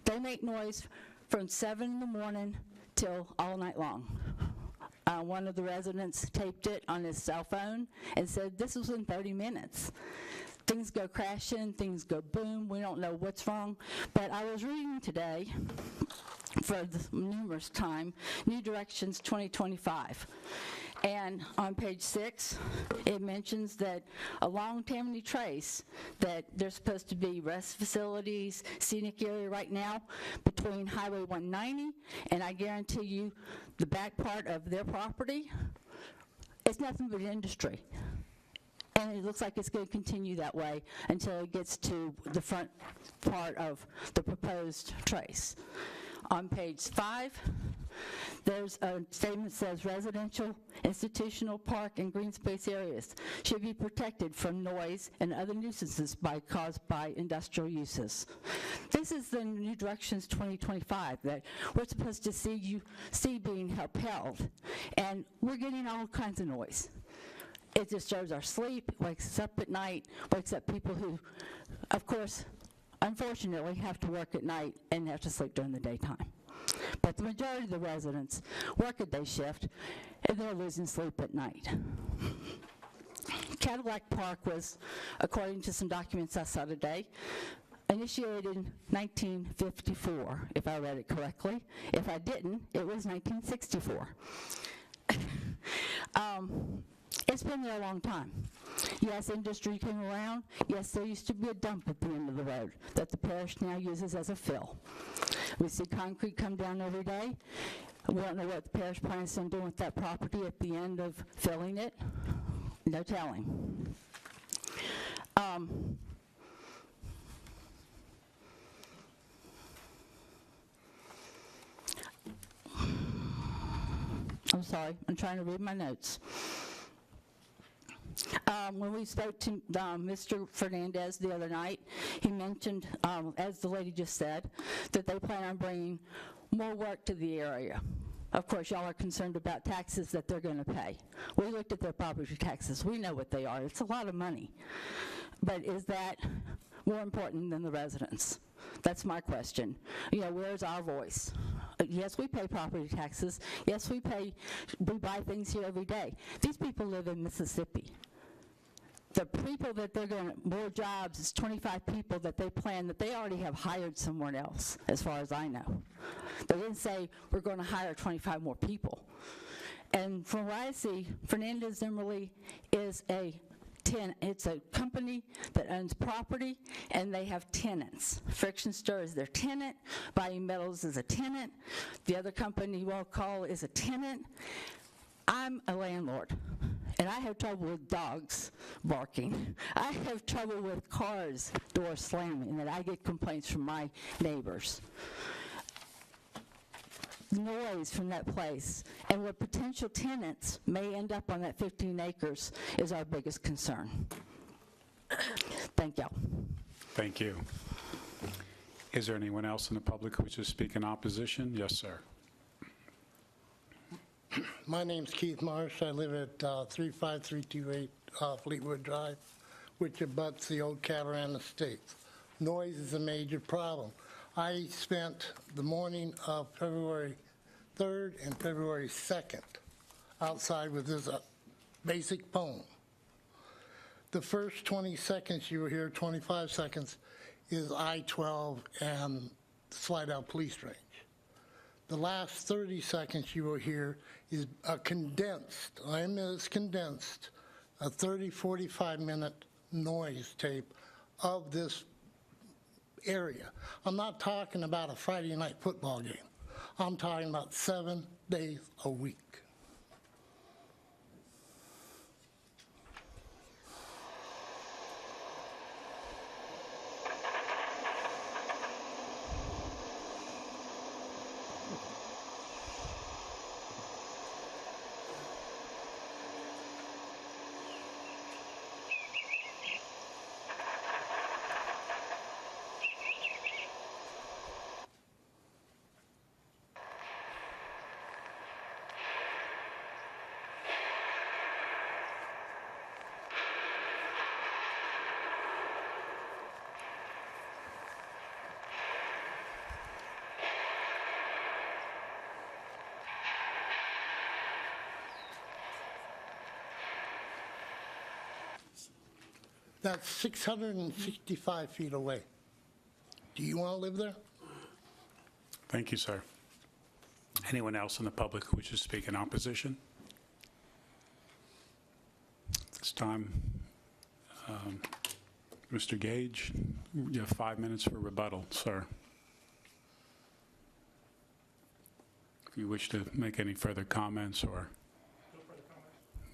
Speaker 18: They make noise from 7 in the morning till all night long. One of the residents taped it on his cell phone and said this was in 30 minutes. things go crashing, things go boom, we don't know what's wrong. But I was reading today, for the numerous time, New Directions 2025. And on page 6, it mentions that along Tammany Trace, that there's supposed to be rest facilities, scenic area right now between Highway 190, and I guarantee you the back part of their property, it's nothing but industry. And it looks like it's going to continue that way until it gets to the front part of the proposed trace. On page 5, there's a statement that says residential, institutional, park, and green space areas should be protected from noise and other nuisances caused by industrial uses. This is the New Directions 2025 that we're supposed to see being upheld, and we're getting all kinds of noise. It disturbs our sleep, wakes us up at night, wakes up people who, of course, unfortunately have to work at night and have to sleep during the daytime. But the majority of the residents work a day shift, and they're losing sleep at night. Cadillac Park was, according to some documents I saw today, initiated in 1954, if I read it correctly. If I didn't, it was 1964. It's been there a long time. Yes, industry came around. Yes, there used to be a dump at the end of the road that the parish now uses as a fill. We see concrete come down every day. We don't know what the parish plans on doing with that property at the end of filling it. No telling. I'm sorry, I'm trying to read my notes. When we spoke to Mr. Fernandez the other night, he mentioned, as the lady just said, that they plan on bringing more work to the area. Of course, y'all are concerned about taxes that they're going to pay. We looked at their property taxes. We know what they are. It's a lot of money. But is that more important than the residents? That's my question. You know, where's our voice? Yes, we pay property taxes. Yes, we buy things here every day. These people live in Mississippi. The people that they're going to, more jobs, is 25 people that they plan that they already have hired somewhere else, as far as I know. They didn't say we're going to hire 25 more people. And from what I see, Fernandez Zimmerly is it's a company that owns property, and they have tenants. Friction Stir is their tenant. Body Metals is a tenant. The other company we'll call is a tenant. I'm a landlord, and I have trouble with dogs barking. I have trouble with cars doors slamming, and I get complaints from my neighbors. Noise from that place and what potential tenants may end up on that 15 acres is our biggest concern. Thank you.
Speaker 1: Thank you. Is there anyone else in the public who wishes to speak in opposition? Yes, sir.
Speaker 19: My name's Keith Marsh. I live at 35328 Fleetwood Drive, which abuts the old Catamaran Estates. Noise is a major problem. I spent the morning of February 3rd and February 2nd outside with this basic phone. The first 20 seconds you were here, 25 seconds, is I-12 and Slidell Police Range. The last 30 seconds you will hear is a condensed, I mean it's condensed, a 30, 45-minute noise tape of this area. I'm not talking about a Friday night football game. I'm talking about 7 days a week. That's 665 feet away. Do you want to live there?
Speaker 1: Thank you, sir. Anyone else in the public who wishes to speak in opposition? At this time, Mr. Gage, you have 5 minutes for rebuttal, sir. If you wish to make any further comments or...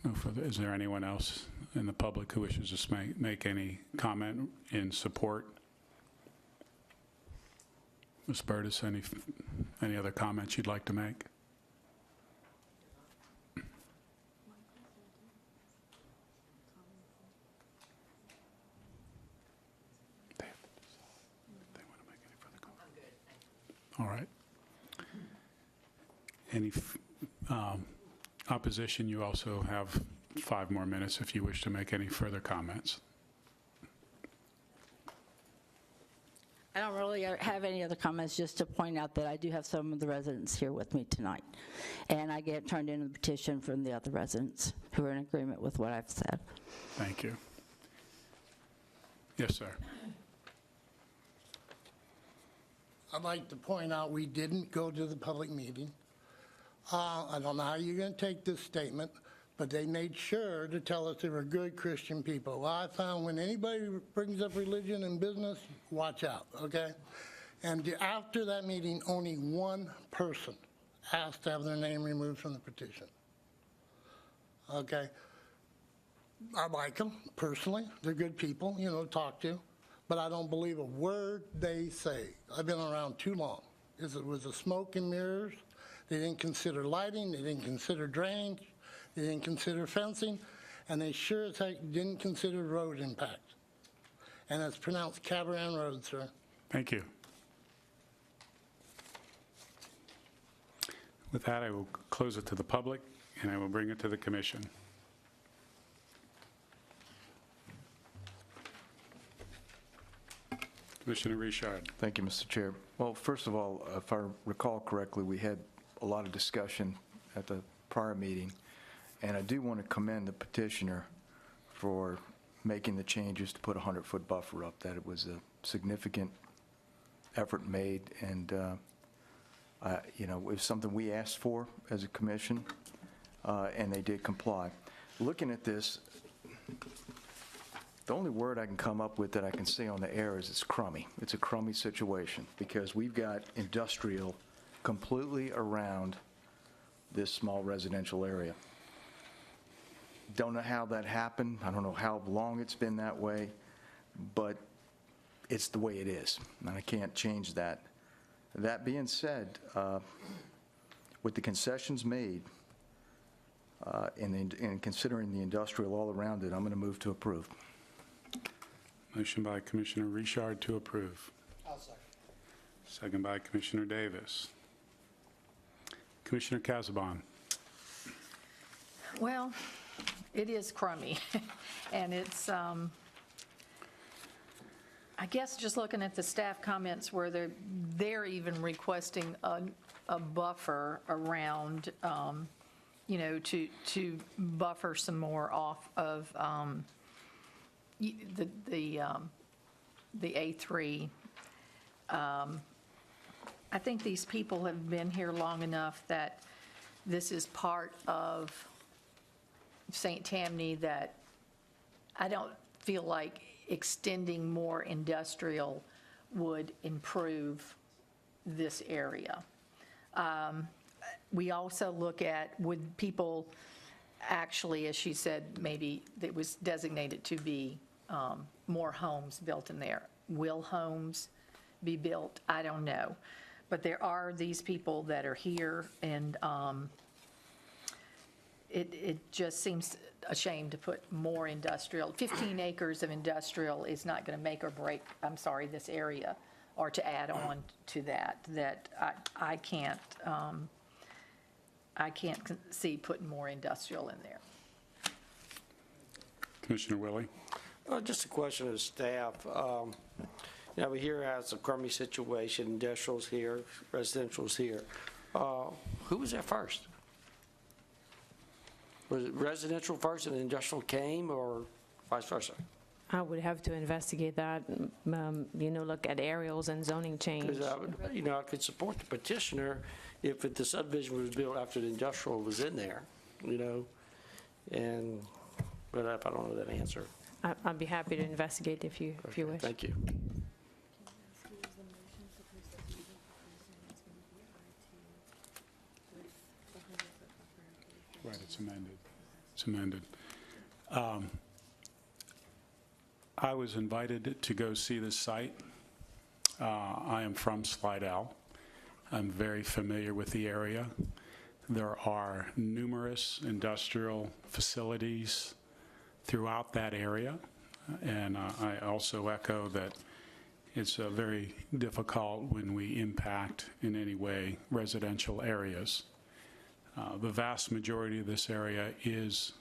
Speaker 1: No further. Is there anyone else in the public who wishes to make any comment in support? Ms. Burtis, any other comments you'd like to make? All right. Any opposition? You also have 5 more minutes if you wish to make any further comments.
Speaker 18: I don't really have any other comments, just to point out that I do have some of the residents here with me tonight. And I get turned in a petition from the other residents who are in agreement with what I've said.
Speaker 1: Thank you. Yes, sir.
Speaker 19: I'd like to point out we didn't go to the public meeting. I don't know how you're going to take this statement, but they made sure to tell us they were good Christian people. Well, I found when anybody brings up religion in business, watch out, okay? And after that meeting, only one person asked to have their name removed from the petition. Okay? I like them personally. They're good people, you know, to talk to. But I don't believe a word they say. I've been around too long. It was a smoke and mirrors. They didn't consider lighting. They didn't consider drainage. They didn't consider fencing. And they sure as heck didn't consider road impact. And it's pronounced Cabaran Road, sir.
Speaker 1: Thank you. With that, I will close it to the public, and I will bring it to the commission. Commissioner Richard.
Speaker 20: Thank you, Mr. Chair. Well, first of all, if I recall correctly, we had a lot of discussion at the prior meeting, and I do want to commend the petitioner for making the changes to put a 100-foot buffer up. That it was a significant effort made, and you know, it was something we asked for as a commission, and they did comply. Looking at this, the only word I can come up with that I can say on the air is it's crummy. It's a crummy situation because we've got industrial completely around this small residential area. Don't know how that happened. I don't know how long it's been that way, but it's the way it is, and I can't change that. That being said, with the concessions made and considering the industrial all around it, I'm going to move to approve.
Speaker 1: Motion by Commissioner Richard to approve.
Speaker 19: I'll second.
Speaker 1: Second by Commissioner Davis. Commissioner Casabon.
Speaker 7: Well, it is crummy, and it's, I guess just looking at the staff comments where they're even requesting a buffer around, you know, to buffer some more off of the A3. I think these people have been here long enough that this is part of St. Tammany that I don't feel like extending more industrial would improve this area. We also look at, would people actually, as she said, maybe it was designated to be more homes built in there. Will homes be built? I don't know. But there are these people that are here, and it just seems a shame to put more industrial. 15 acres of industrial is not going to make or break, I'm sorry, this area, or to add on to that I can't see putting more industrial in there.
Speaker 1: Commissioner Willie.
Speaker 10: Just a question of staff. You know, we hear how it's a crummy situation, industrial's here, residential's here. Who was there first? Was it residential first and industrial came, or vice versa?
Speaker 6: I would have to investigate that, look at aerials and zoning change.
Speaker 10: Because I could support the petitioner if the subdivision was built after the industrial was in there, but I don't know that answer.
Speaker 6: I'd be happy to investigate if you wish.
Speaker 10: Thank you.
Speaker 1: Right, it's amended. It's amended. I was invited to go see this site. I am from Slidell. I'm very familiar with the area. There are numerous industrial facilities throughout that area, and I also echo that it's very difficult when we impact in any way residential areas. The vast majority of this area is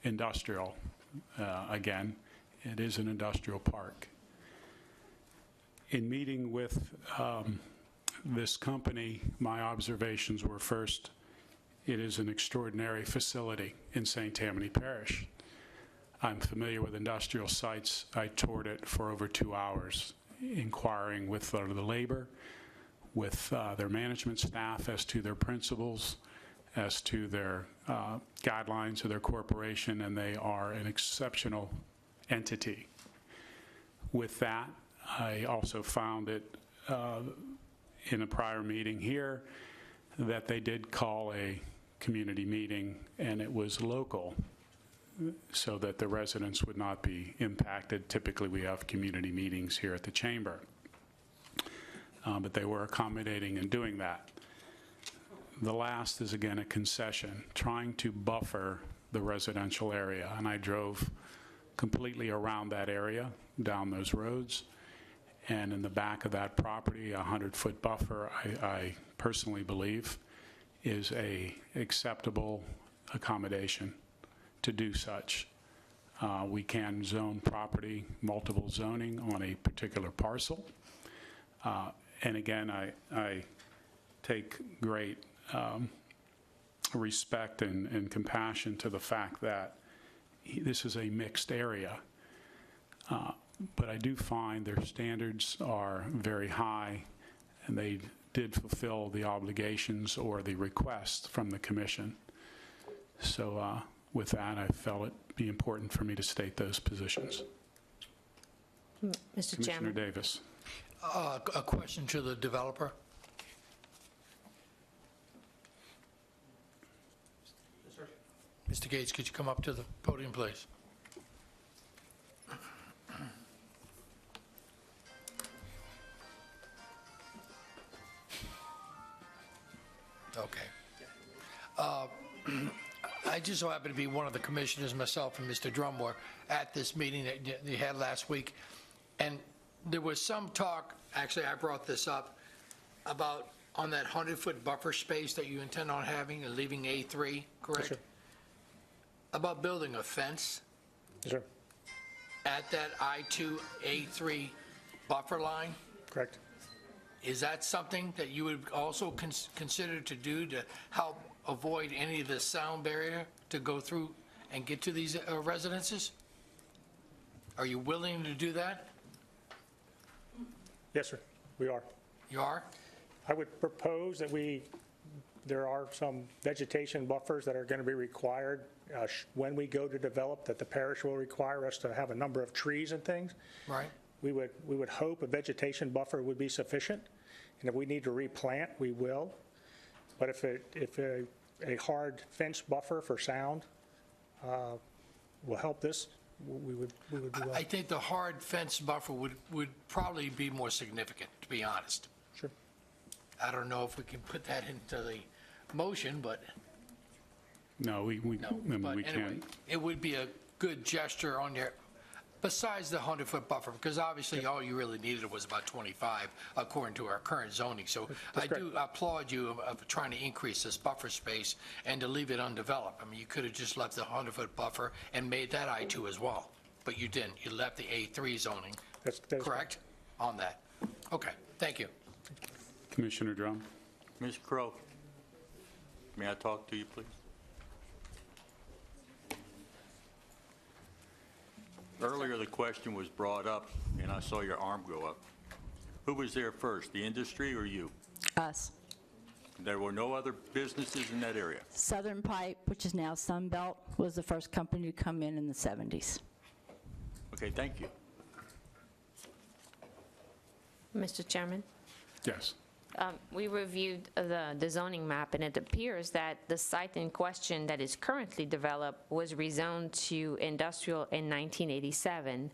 Speaker 1: industrial. Again, it is an industrial park. In meeting with this company, my observations were, first, it is an extraordinary facility in St. Tammany Parish. I'm familiar with industrial sites. I toured it for over 2 hours, inquiring with the labor, with their management staff as to their principles, as to their guidelines of their corporation, and they are an exceptional entity. With that, I also found it in a prior meeting here that they did call a community meeting, and it was local, so that the residents would not be impacted. Typically, we have community meetings here at the chamber, but they were accommodating in doing that. The last is, again, a concession, trying to buffer the residential area, and I drove completely around that area, down those roads, and in the back of that property, a 100-foot buffer, I personally believe, is a acceptable accommodation to do such. We can zone property, multiple zoning on a particular parcel, and again, I take great respect and compassion to the fact that this is a mixed area. But I do find their standards are very high, and they did fulfill the obligations or the requests from the commission. So with that, I felt it be important for me to state those positions.
Speaker 6: Mr.
Speaker 1: Commissioner
Speaker 6: Chairman.
Speaker 1: Davis.
Speaker 15: A question to the developer. Mr. Gates, could you come up to the podium, please? Okay. I just so happen to be one of the commissioners, myself and Mr. Drummore, at this meeting that you had last week. And there was some talk, actually I brought this up, about on that 100-foot buffer space that you intend on having and leaving A3, correct?
Speaker 16: Yes, sir.
Speaker 15: About building a fence
Speaker 16: Yes, sir.
Speaker 15: at that I-2, A3 buffer line?
Speaker 16: Correct.
Speaker 15: Is that something that you would also consider to do to help avoid any of the sound barrier to go through and get to these residences? Are you willing to do that?
Speaker 16: Yes, sir, we are.
Speaker 15: You are?
Speaker 16: I would propose that there are some vegetation buffers that are going to be required when we go to develop, that the parish will require us to have a number of trees and things.
Speaker 15: Right.
Speaker 16: We would hope a vegetation buffer would be sufficient, and if we need to replant, we will. But if a hard fence buffer for sound will help this, we would do well.
Speaker 15: I think the hard fence buffer would probably be more significant, to be honest.
Speaker 16: Sure.
Speaker 15: I don't know if we can put that into the motion, but
Speaker 1: No, we
Speaker 15: anyway,
Speaker 1: can't.
Speaker 15: it would be a good gesture on your, besides the 100-foot buffer, because obviously all you really needed was about 25 according to our current zoning. So I do applaud you of trying to increase this buffer space and to leave it undeveloped. I mean, you could have just left the 100-foot buffer and made that I-2 as well, but you didn't. You left the A3 zoning,
Speaker 16: That's
Speaker 15: correct, on that. Okay, thank you.
Speaker 1: Commissioner Drum.
Speaker 21: Ms. Crow, may I talk to you, please? Earlier, the question was brought up, and I saw your arm go up. Who was there first, the industry or you?
Speaker 18: Us.
Speaker 21: There were no other businesses in that area?
Speaker 18: Southern Pipe, which is now Sunbelt, was the first company to come in the 70s.
Speaker 21: Okay, thank you.
Speaker 6: Mr. Chairman?
Speaker 1: Yes.
Speaker 6: We reviewed the zoning map, and it appears that the site in question that is currently developed was rezoned to industrial in 1987,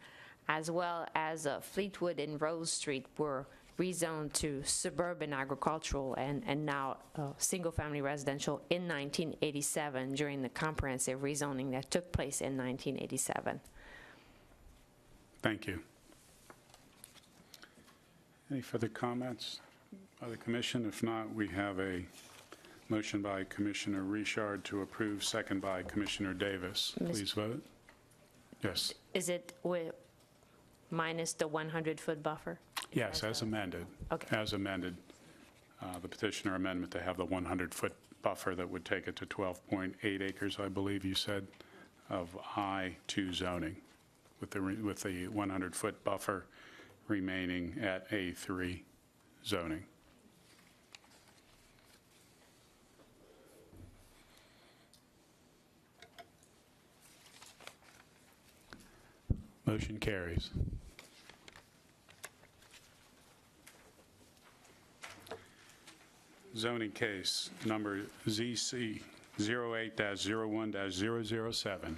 Speaker 6: as well as Fleetwood and Rose Street were rezoned to suburban agricultural and now single-family residential in 1987 during the comprehensive rezoning that took place in 1987.
Speaker 1: Thank you. Any further comments by the commission? If not, we have a motion by Commissioner Richard to approve, second by Commissioner Davis. Please vote. Yes.
Speaker 6: Is it with minus the 100-foot buffer?
Speaker 1: Yes, as amended.
Speaker 6: Okay.
Speaker 1: As amended. The petitioner amendment to have the 100-foot buffer that would take it to 12.8 acres, I believe you said, of I-2 zoning, with the 100-foot buffer remaining at A3 zoning. Motion carries. Zoning case number ZC 08-01-007.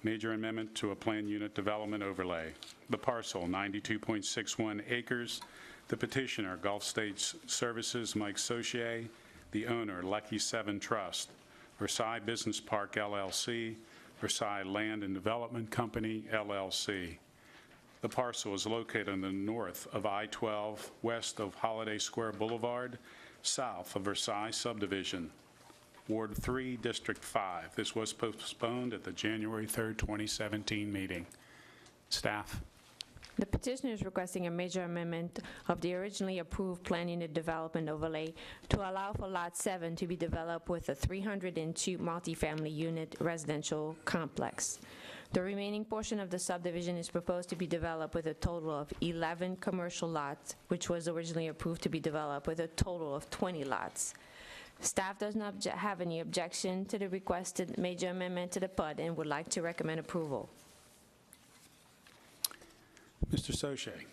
Speaker 1: Major amendment to a planned unit development overlay. The parcel, 92.61 acres. The petitioner, Gulf States Services, Mike Sochier. The owner, Lucky 7 Trust. Versailles Business Park, LLC. Versailles Land and Development Company, LLC. The parcel is located in the north of I-12, west of Holiday Square Boulevard, south of Versailles Subdivision, Ward 3, District 5. This was postponed at the January 3rd, 2017 meeting. Staff?
Speaker 6: The petitioner is requesting a major amendment of the originally approved plan unit development overlay to allow for Lot 7 to be developed with a 302 multifamily unit residential complex. The remaining portion of the subdivision is proposed to be developed with a total of 11 commercial lots, which was originally approved to be developed with a total of 20 lots. Staff does not have any objection to the requested major amendment to the PUD and would like to recommend approval.
Speaker 1: Mr. Sochier.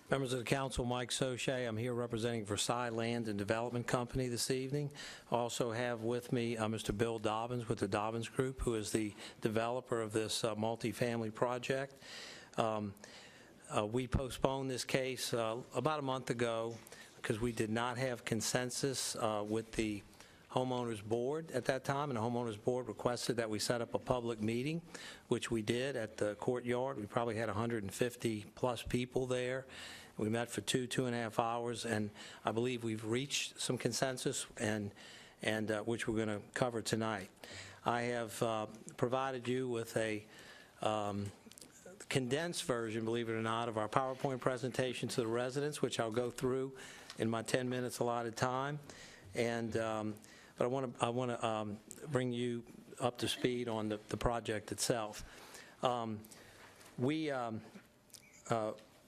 Speaker 3: Members of the council, Mike Sochier. I'm here representing Versailles Land and Development Company this evening. I also have with me Mr. Bill Dobbins with the Dobbins Group, who is the developer of this multifamily project. We postponed this case about a month ago because we did not have consensus with the homeowners board at that time, and the homeowners board requested that we set up a public meeting, which we did at the courtyard. We probably had 150 plus people there. We met for 2.5 hours, and I believe we've reached some consensus, and which we're going to cover tonight. I have provided you with a condensed version, believe it or not, of our PowerPoint presentation to the residents, which I'll go through in my 10 minutes allotted time. But I want to bring you up to speed on the project itself.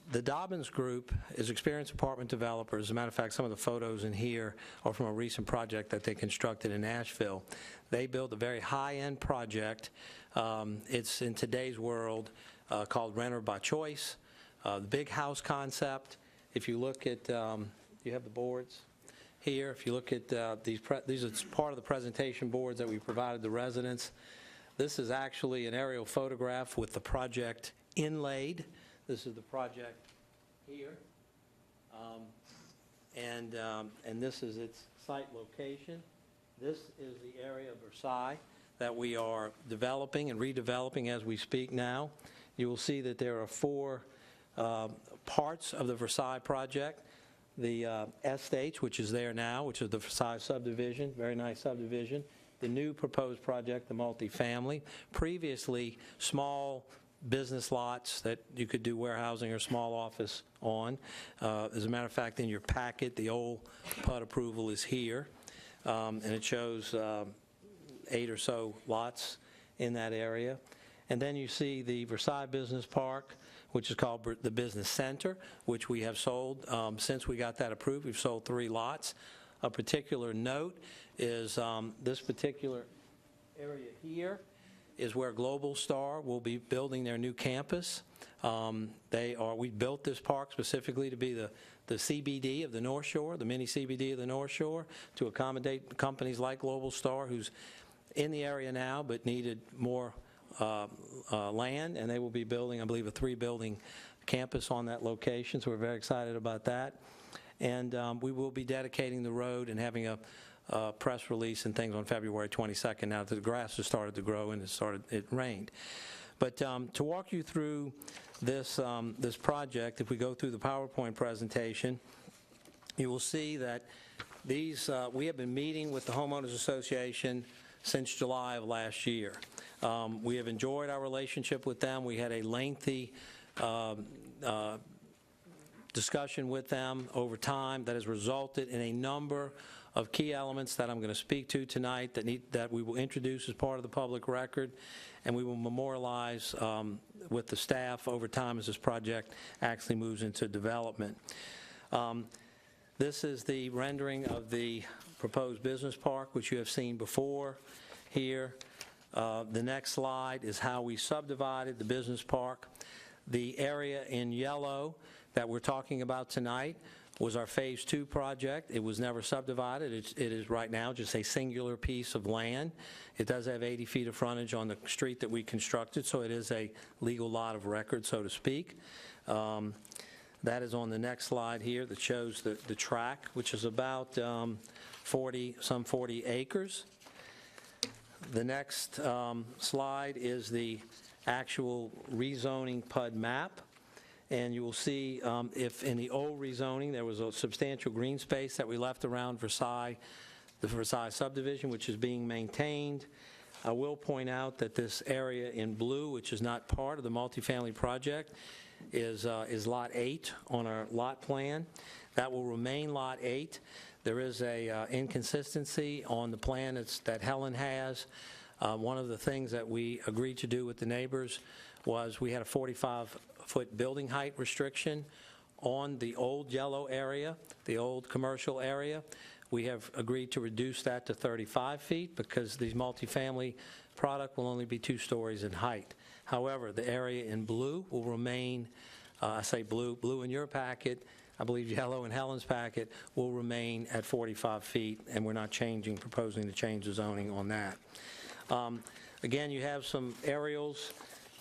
Speaker 3: The Dobbins Group is experienced apartment developers. As a matter of fact, some of the photos in here are from a recent project that they constructed in Nashville. They built a very high-end project. It's in today's world called renter by choice. The big house concept, if you look at, you have the boards here. If you look at these are part of the presentation boards that we provided the residents. This is actually an aerial photograph with the project inlaid. This is the project here, and this is its site location. This is the area of Versailles that we are developing and redeveloping as we speak now. You will see that there are 4 parts of the Versailles project. The estates, which is there now, which is the Versailles subdivision, very nice subdivision. The new proposed project, the multifamily. Previously, small business lots that you could do warehousing or small office on. As a matter of fact, in your packet, the old PUD approval is here, and it shows 8 or so lots in that area. And then you see the Versailles Business Park, which is called the Business Center, which we have sold. Since we got that approved, we've sold 3 lots. A particular note is this particular area here is where Global Star will be building their new campus. We built this park specifically to be the CBD of the North Shore, the mini CBD of the North Shore, to accommodate companies like Global Star, who's in the area now but needed more land, and they will be building, I believe, a 3-building campus on that location, so we're very excited about that. And we will be dedicating the road and having a press release and things on February 22nd now that the grass has started to grow and it rained. But to walk you through this project, if we go through the PowerPoint presentation, you will see that these we have been meeting with the Homeowners Association since July of last year. We have enjoyed our relationship with them. We had a lengthy discussion with them over time that has resulted in a number of key elements that I'm going to speak to tonight that we will introduce as part of the public record, and we will memorialize with the staff over time as this project actually moves into development. This is the rendering of the proposed business park, which you have seen before here. The next slide is how we subdivided the business park. The area in yellow that we're talking about tonight was our Phase 2 project. It was never subdivided. It is right now just a singular piece of land. It does have 80 feet of frontage on the street that we constructed, so it is a legal lot of record, so to speak. That is on the next slide here that shows the track, which is about 40 acres. The next slide is the actual rezoning PUD map. And you will see if in the old rezoning there was a substantial green space that we left around Versailles, the Versailles subdivision, which is being maintained. I will point out that this area in blue, which is not part of the multifamily project, is Lot 8 on our lot plan. That will remain Lot 8. There is a inconsistency on the plan that Helen has. One of the things that we agreed to do with the neighbors was we had a 45-foot building height restriction on the old yellow area, the old commercial area. We have agreed to reduce that to 35 feet because the multifamily product will only be 2 stories in height. However, the area in blue will remain, I say blue in your packet, I believe yellow in Helen's packet, will remain at 45 feet, and we're not proposing to change the zoning on that. Again, you have some aerials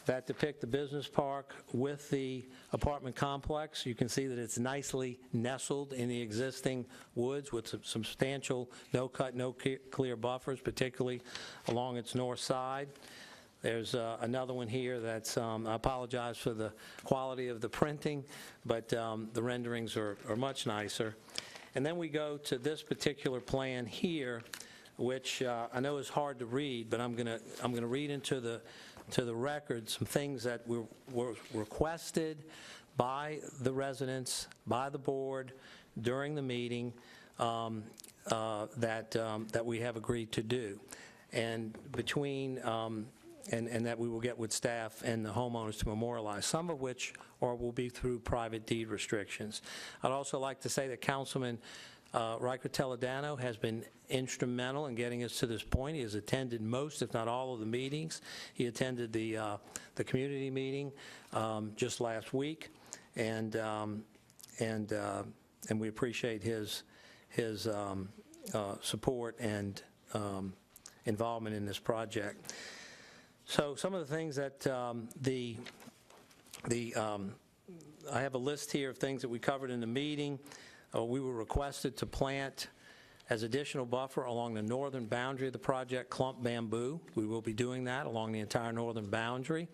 Speaker 3: that depict the business park with the apartment complex. You can see that it's nicely nestled in the existing woods with some substantial no-cut, no-clear buffers, particularly along its north side. There's another one here that's, I apologize for the quality of the printing, but the renderings are much nicer. And then we go to this particular plan here, which I know is hard to read, but I'm going to read into the record some things that were requested by the residents, by the board during the meeting that we have agreed to do, and between and that we will get with staff and the homeowners to memorialize, some of which will be through private deed restrictions. I'd also like to say that Councilman Riker Toledano has been instrumental in getting us to this point. He has attended most, if not all, of the meetings. He attended the community meeting just last week, and we appreciate his support and involvement in this project. So some of the things that I have a list here of things that we covered in the meeting. We were requested to plant as additional buffer along the northern boundary of the project clump bamboo. We will be doing that along the entire northern boundary.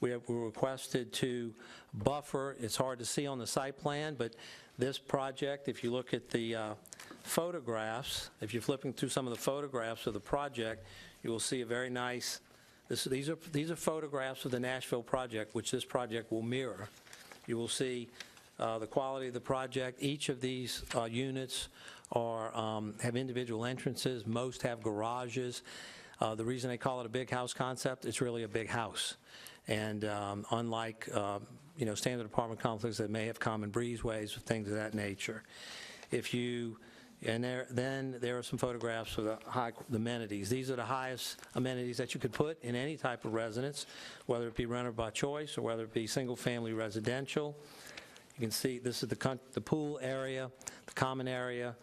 Speaker 3: We were requested to buffer, it's hard to see on the site plan, but this project, if you look at the photographs, if you're flipping through some of the photographs of the project, you will see a very nice, these are photographs of the Nashville project, which this project will mirror. You will see the quality of the project. Each of these units have individual entrances. Most have garages. The reason they call it a big house concept, it's really a big house. And unlike standard apartment complexes that may have common breezeways, things of that nature. Then there are some photographs of the amenities. These are the highest amenities that you could put in any type of residence, whether it be renter by choice or whether it be single-family residential. You can see this is the pool area, the common area.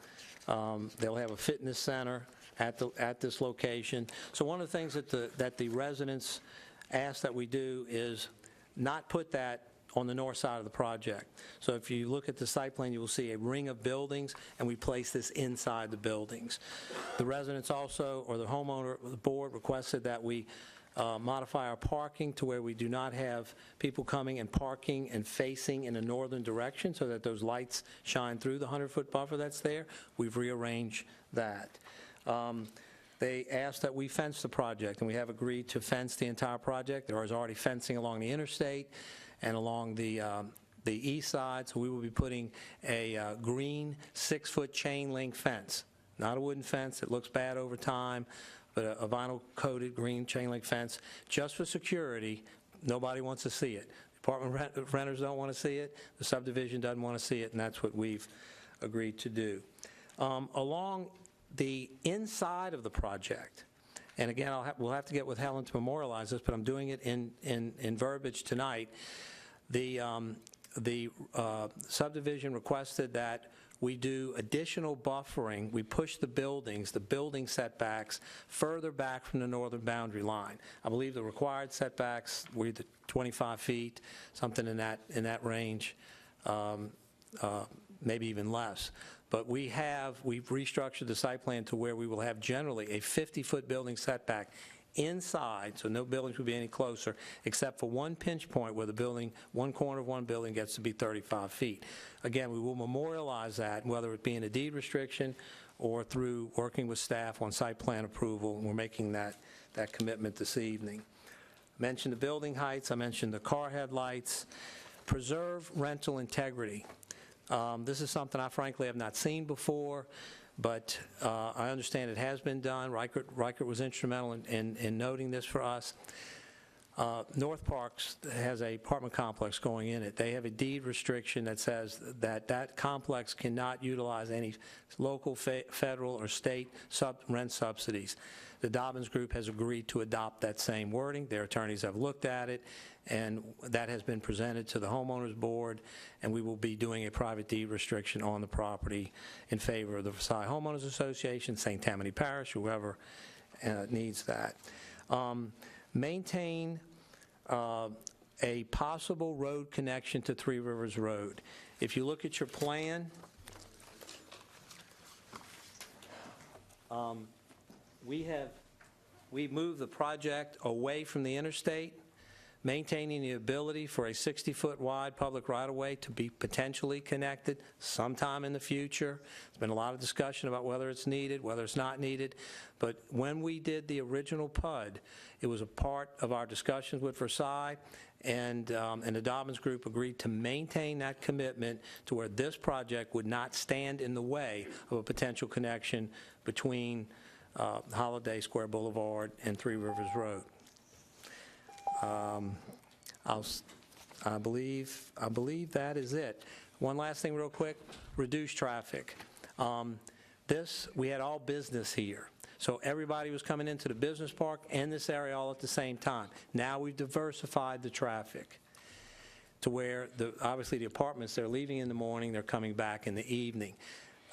Speaker 3: They'll have a fitness center at this location. So one of the things that the residents ask that we do is not put that on the north side of the project. So if you look at the site plan, you will see a ring of buildings, and we place this inside the buildings. The residents also, or the homeowner, the board requested that we modify our parking to where we do not have people coming and parking and facing in a northern direction so that those lights shine through the 100-foot buffer that's there. We've rearranged that. They asked that we fence the project, and we have agreed to fence the entire project. There is already fencing along the interstate and along the east side, so we will be putting a green 6-foot chain link fence. Not a wooden fence, it looks bad over time, but a vinyl-coated green chain link fence just for security. Nobody wants to see it. Apartment renters don't want to see it, the subdivision doesn't want to see it, and that's what we've agreed to do. Along the inside of the project, and again, we'll have to get with Helen to memorialize this, but I'm doing it in verbiage tonight. The subdivision requested that we do additional buffering. We push the building setbacks further back from the northern boundary line. I believe the required setbacks were either 25 feet, something in that range, maybe even less. But we've restructured the site plan to where we will have generally a 50-foot building setback inside, so no buildings will be any closer, except for one pinch point where one corner of one building gets to be 35 feet. Again, we will memorialize that, whether it be in a deed restriction or through working with staff on site plan approval. We're making that commitment this evening. I mentioned the building heights. I mentioned the car headlights. Preserve rental integrity. This is something I frankly have not seen before, but I understand it has been done. Reichert was instrumental in noting this for us. North Parks has a apartment complex going in it. They have a deed restriction that says that complex cannot utilize any local, federal, or state rent subsidies. The Dobbins Group has agreed to adopt that same wording. Their attorneys have looked at it, and that has been presented to the homeowners board, and we will be doing a private deed restriction on the property in favor of the Versailles Homeowners Association, St. Tammany Parish, whoever needs that. Maintain a possible road connection to Three Rivers Road. If you look at your plan, we moved the project away from the interstate, maintaining the ability for a 60-foot wide public right-of-way to be potentially connected sometime in the future. There's been a lot of discussion about whether it's needed, whether it's not needed, but when we did the original PUD, it was a part of our discussions with Versailles, and the Dobbins Group agreed to maintain that commitment to where this project would not stand in the way of a potential connection between Holiday Square Boulevard and Three Rivers Road. I believe that is it. One last thing real quick, reduce traffic. We had all business here. So everybody was coming into the business park and this area all at the same time. Now we've diversified the traffic to where, obviously, the apartments, they're leaving in the morning, they're coming back in the evening.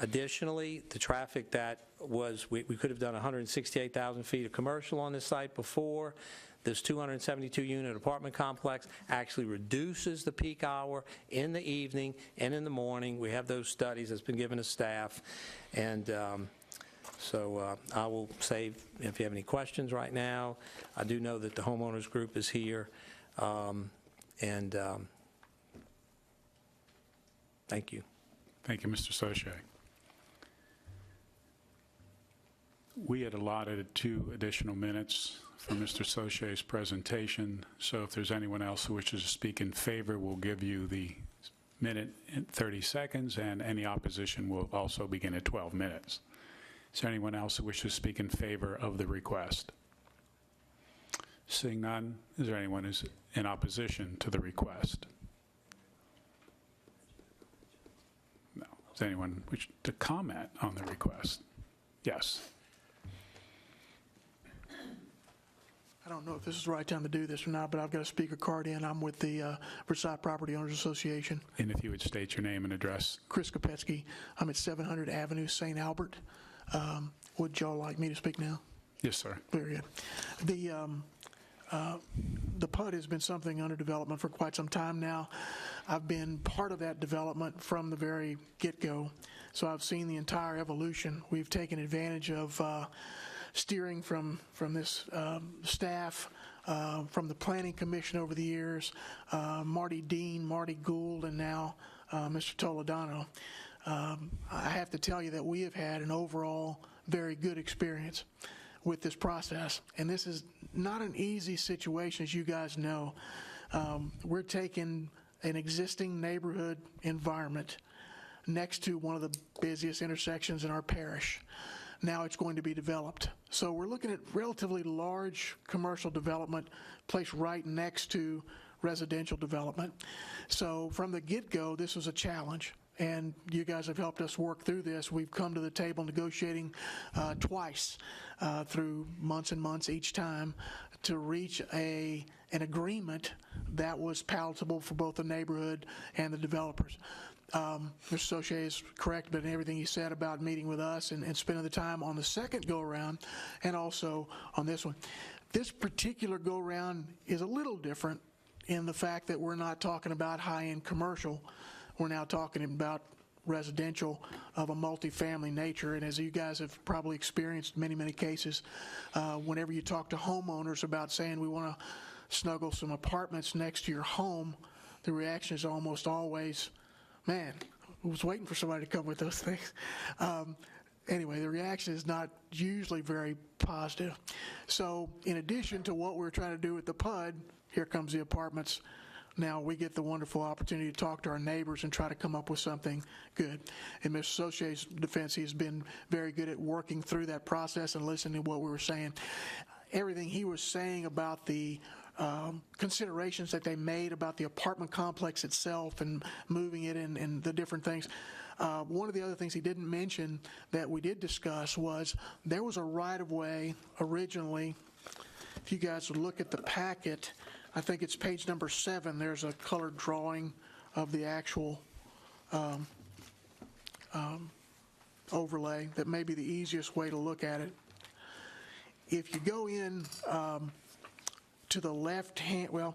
Speaker 3: Additionally, the traffic that was, we could have done 168,000 feet of commercial on this site before. This 272-unit apartment complex actually reduces the peak hour in the evening and in the morning. We have those studies that's been given to staff, and so I will save if you have any questions right now. I do know that the homeowners group is here, and thank you.
Speaker 1: Thank you, Mr. Soche. We had allotted 2 additional minutes for Mr. Soche's presentation, so if there's anyone else who wishes to speak in favor, we'll give you the minute and 30 seconds, and any opposition will also begin at 12 minutes. Is there anyone else who wishes to speak in favor of the request? Seeing none, is there anyone who's in opposition to the request? No. Does anyone wish to comment on the request? Yes.
Speaker 5: I don't know if this is the right time to do this or not, but I've got a speaker card in. I'm with the Versailles Property Owners Association.
Speaker 1: And if you would state your name and address.
Speaker 5: Chris Kopetsky. I'm at 700 Avenue, St. Albert. Would y'all like me to speak now?
Speaker 1: Yes, sir.
Speaker 5: Very good. The PUD has been something under development for quite some time now. I've been part of that development from the very get-go, so I've seen the entire evolution. We've taken advantage of steering from this staff, from the Planning Commission over the years, Marty Dean, Marty Gould, and now Mr. Toledano. I have to tell you that we have had an overall very good experience with this process, and this is not an easy situation, as you guys know. We're taking an existing neighborhood environment next to one of the busiest intersections in our parish. Now it's going to be developed. So we're looking at relatively large commercial development placed right next to residential development. So from the get-go, this was a challenge, and you guys have helped us work through this. We've come to the table negotiating twice through months and months each time to reach an agreement that was palatable for both the neighborhood and the developers. Mr. Soche is correct about everything he said about meeting with us and spending the time on the second go-around and also on this one. This particular go-around is a little different in the fact that we're not talking about high-end commercial. We're now talking about residential of a multifamily nature, and as you guys have probably experienced in many, many cases, whenever you talk to homeowners about saying we want to snuggle some apartments next to your home, the reaction is almost always, man, I was waiting for somebody to come with those things. Anyway, the reaction is not usually very positive. So in addition to what we're trying to do with the PUD, here comes the apartments. Now we get the wonderful opportunity to talk to our neighbors and try to come up with something good. In Mr. Soche's defense, he's been very good at working through that process and listening to what we were saying. Everything he was saying about the considerations that they made about the apartment complex itself and moving it and the different things. One of the other things he didn't mention that we did discuss was there was a right-of-way originally. If you guys would look at the packet, I think it's page number 7, there's a colored drawing of the actual overlay that may be the easiest way to look at it. If you go in to the left hand, well,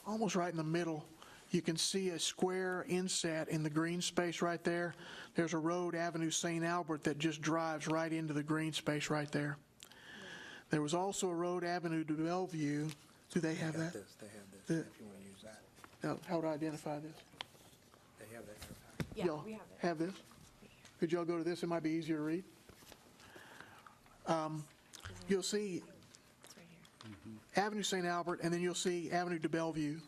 Speaker 5: almost right in the middle, you can see a square inset in the green space right there. There's a road, Avenue St. Albert, that just drives right into the green space right there. There was also a road, Avenue de Bellevue. Do they have that?
Speaker 3: They have this, if you want to use that.
Speaker 5: Now, how would I identify this?
Speaker 3: They have that.
Speaker 2: Yeah,
Speaker 5: Y'all
Speaker 2: we have it.
Speaker 5: have this? Could y'all go to this? It might be easier to read. You'll see Avenue St. Albert, and then you'll see Avenue de Bellevue.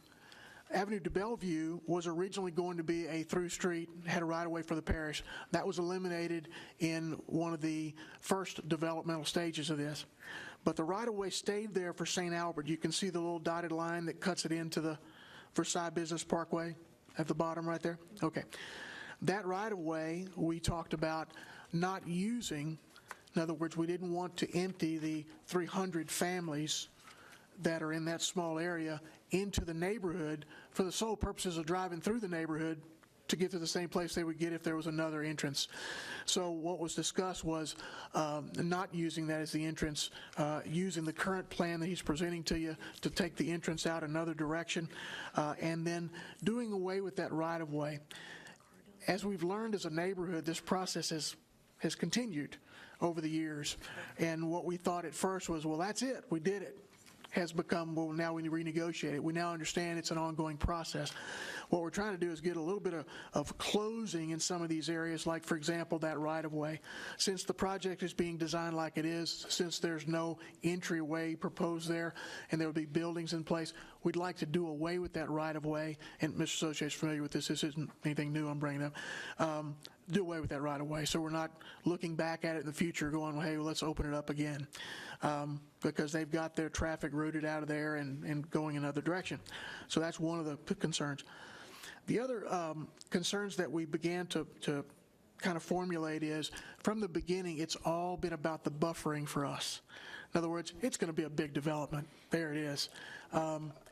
Speaker 5: Avenue de Bellevue was originally going to be a through street, had a right-of-way for the parish. That was eliminated in one of the first developmental stages of this. But the right-of-way stayed there for St. Albert. You can see the little dotted line that cuts it into the Versailles Business Parkway at the bottom right there. Okay. That right-of-way we talked about not using. In other words, we didn't want to empty the 300 families that are in that small area into the neighborhood for the sole purposes of driving through the neighborhood to get to the same place they would get if there was another entrance. So what was discussed was not using that as the entrance, using the current plan that he's presenting to you to take the entrance out another direction, and then doing away with that right-of-way. As we've learned as a neighborhood, this process has continued over the years. And what we thought at first was, well, that's it, we did it, has become, well, now we renegotiate it. We now understand it's an ongoing process. What we're trying to do is get a little bit of closing in some of these areas, like, for example, that right-of-way. Since the project is being designed like it is, since there's no entryway proposed there, and there will be buildings in place, we'd like to do away with that right-of-way. And Mr. Soche is familiar with this. This isn't anything new I'm bringing up. do away with that right away. So we're not looking back at it in the future going, well, hey, well, let's open it up again, because they've got their traffic routed out of there and going another direction. So that's one of the concerns. The other concerns that we began to kind of formulate is, from the beginning, it's all been about the buffering for us. In other words, it's going to be a big development. There it is.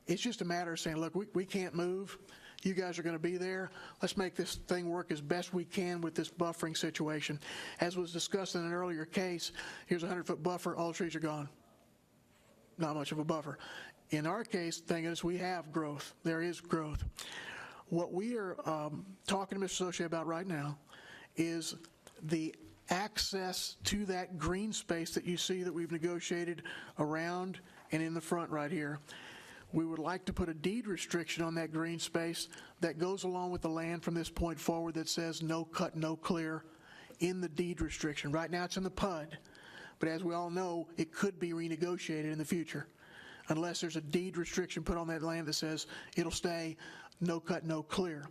Speaker 5: It's just a matter of saying, look, we can't move. You guys are going to be there. Let's make this thing work as best we can with this buffering situation. As was discussed in an earlier case, here's a 100-foot buffer, all the trees are gone. Not much of a buffer. In our case, thank goodness, we have growth. There is growth. What we are talking to Mr. Associate about right now is the access to that green space that you see that we've negotiated around and in the front right here. We would like to put a deed restriction on that green space that goes along with the land from this point forward that says no cut, no clear in the deed restriction. Right now it's in the PUD, but as we all know, it could be renegotiated in the future unless there's a deed restriction put on that land that says it'll stay no cut, no clear.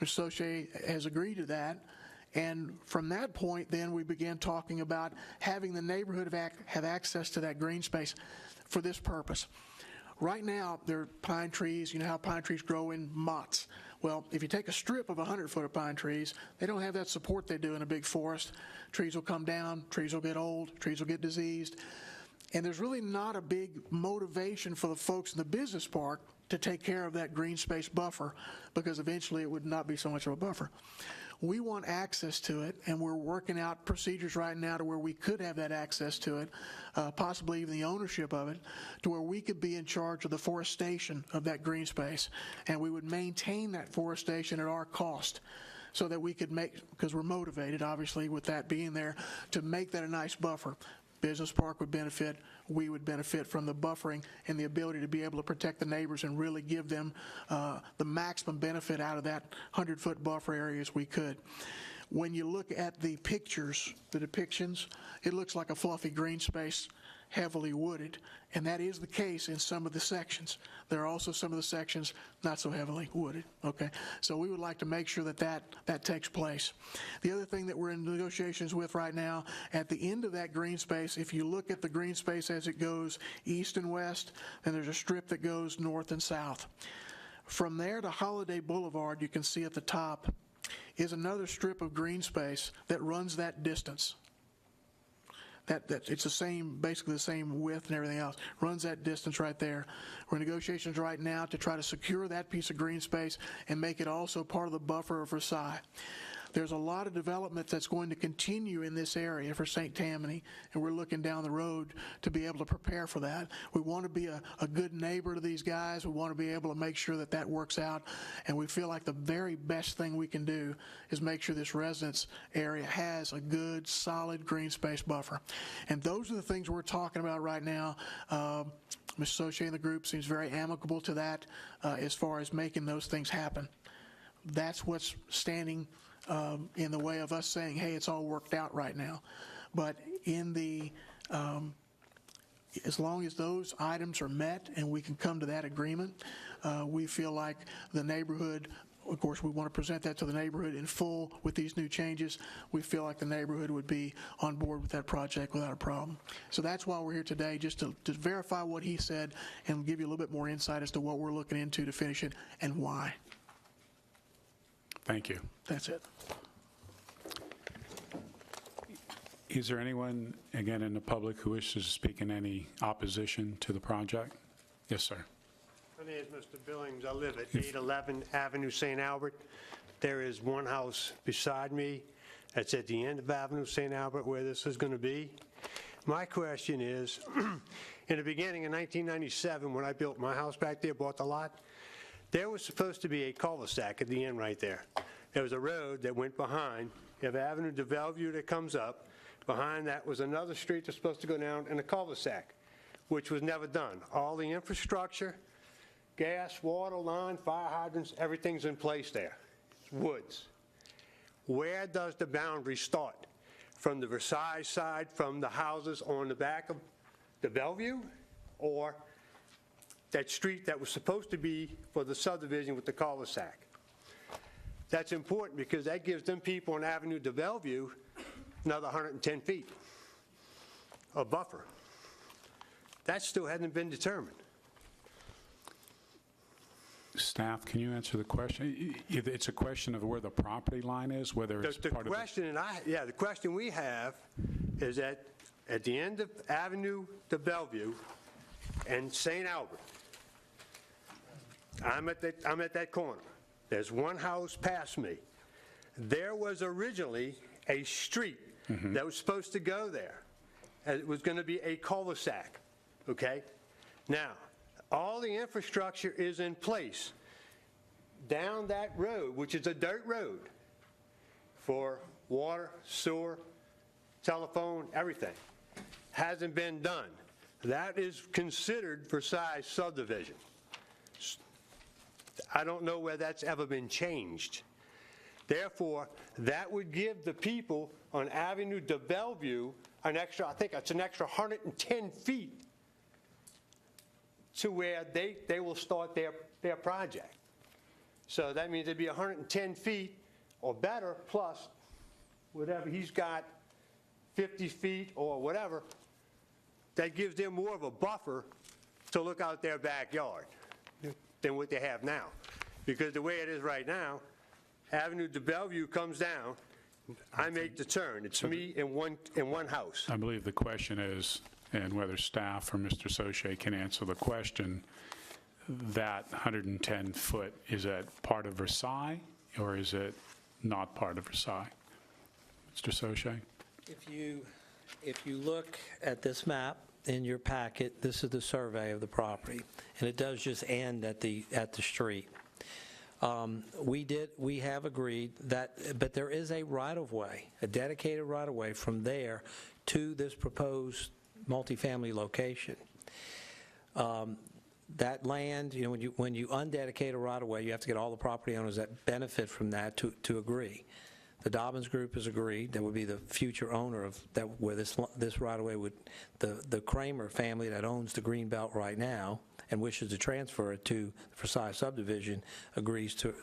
Speaker 5: Mr. Associate has agreed to that. And from that point, then, we began talking about having the neighborhood have access to that green space for this purpose. Right now, there are pine trees. You know how pine trees grow in mottes. Well, if you take a strip of 100-foot of pine trees, they don't have that support they do in a big forest. Trees will come down, trees will get old, trees will get diseased. And there's really not a big motivation for the folks in the business park to take care of that green space buffer, because eventually it would not be so much of a buffer. We want access to it, and we're working out procedures right now to where we could have that access to it, possibly even the ownership of it, to where we could be in charge of the forestation of that green space, and we would maintain that forestation at our cost, so that we could make, because we're motivated, obviously, with that being there, to make that a nice buffer. Business park would benefit, we would benefit from the buffering and the ability to be able to protect the neighbors and really give them the maximum benefit out of that 100-foot buffer area as we could. When you look at the pictures, the depictions, it looks like a fluffy green space, heavily wooded, and that is the case in some of the sections. There are also some of the sections not so heavily wooded, okay? So we would like to make sure that that takes place. The other thing that we're in negotiations with right now, at the end of that green space, if you look at the green space as it goes east and west, then there's a strip that goes north and south. From there to Holiday Boulevard, you can see at the top, is another strip of green space that runs that distance. It's the same, basically the same width and everything else, runs that distance right there. We're in negotiations right now to try to secure that piece of green space and make it also part of the buffer of Versailles. There's a lot of development that's going to continue in this area for St. Tammany, and we're looking down the road to be able to prepare for that. We want to be a good neighbor to these guys. We want to be able to make sure that that works out, and we feel like the very best thing we can do is make sure this residence area has a good, solid green space buffer. And those are the things we're talking about right now. Mr. Associate and the group seems very amicable to that as far as making those things happen. That's what's standing in the way of us saying, hey, it's all worked out right now. But in the, as long as those items are met and we can come to that agreement, we feel like the neighborhood, of course, we want to present that to the neighborhood in full with these new changes. We feel like the neighborhood would be on board with that project without a problem. So that's why we're here today, just to verify what he said and give you a little bit more insight as to what we're looking into to finish it and why.
Speaker 1: Thank you.
Speaker 5: That's it.
Speaker 1: Is there anyone, again, in the public who wishes to speak in any opposition to the project? Yes, sir.
Speaker 8: My name is Mr. Billings. I live at 811 Avenue St. Albert. There is one house beside me that's at the end of Avenue St. Albert where this is going to be. My question is, in the beginning of 1997, when I built my house back there, bought the lot, there was supposed to be a cul-de-sac at the end right there. There was a road that went behind. You have Avenue de Bellevue that comes up. Behind that was another street that's supposed to go down and a cul-de-sac, which was never done. All the infrastructure, gas, water line, fire hydrants, everything's in place there. It's woods. Where does the boundary start? From the Versailles side, from the houses on the back of the Bellevue, or that street that was supposed to be for the subdivision with the cul-de-sac? that's important because that gives them people on Avenue de Bellevue another 110 feet of buffer. That still hasn't been determined.
Speaker 1: Staff, can you answer the question? It's a question of where the property line is, whether it's part of
Speaker 8: The question we have is that at the end of Avenue de Bellevue and St. Albert, I'm at that corner. There's one house past me. There was originally a street that was supposed to go there. And it was going to be a cul-de-sac, okay? Now, all the infrastructure is in place down that road, which is a dirt road, for water, sewer, telephone, everything. Hasn't been done. That is considered Versailles subdivision. I don't know where that's ever been changed. Therefore, that would give the people on Avenue de Bellevue an extra, I think it's an extra 110 feet to where they will start their project. So that means it'd be 110 feet or better plus whatever he's got, 50 feet or whatever. That gives them more of a buffer to look out their backyard than what they have now. Because the way it is right now, Avenue de Bellevue comes down, I make the turn. It's me and one house.
Speaker 1: I believe the question is, and whether staff or Mr. Soche can answer the question, that 110-foot, is that part of Versailles or is it not part of Versailles? Mr. Soche?
Speaker 3: If you look at this map in your packet, this is the survey of the property, and it does just end at the street. We have agreed that, but there is a right-of-way, a dedicated right-of-way from there to this proposed multifamily location. That land, when you undedicate a right-of-way, you have to get all the property owners that benefit from that to agree. The Dobbins Group has agreed. That would be the future owner of that, where this right-of-way would, the Kramer family that owns the Greenbelt right now and wishes to transfer it to the Versailles subdivision agrees to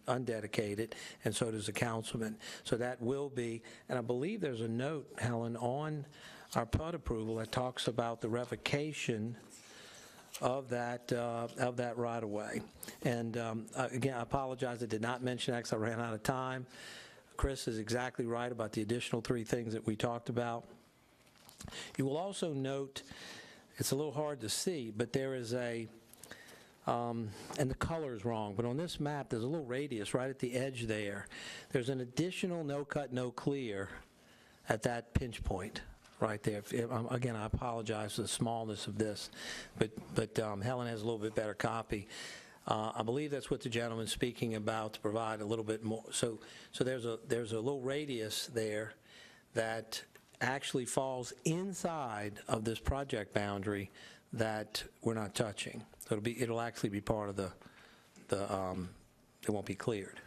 Speaker 3: undedicate it, and so does the councilman. So that will be, and I believe there's a note, Helen, on our PUD approval that talks about the revocation of that right-of-way. And again, I apologize, I did not mention that because I ran out of time. Chris is exactly right about the additional 3 things that we talked about. You will also note, it's a little hard to see, but there is and the color is wrong, but on this map, there's a little radius right at the edge there. There's an additional no-cut, no-clear at that pinch point right there. Again, I apologize for the smallness of this, but Helen has a little bit better copy. I believe that's what the gentleman's speaking about, to provide a little bit more. So there's a little radius there that actually falls inside of this project boundary that we're not touching. So it'll actually be part of it won't be cleared.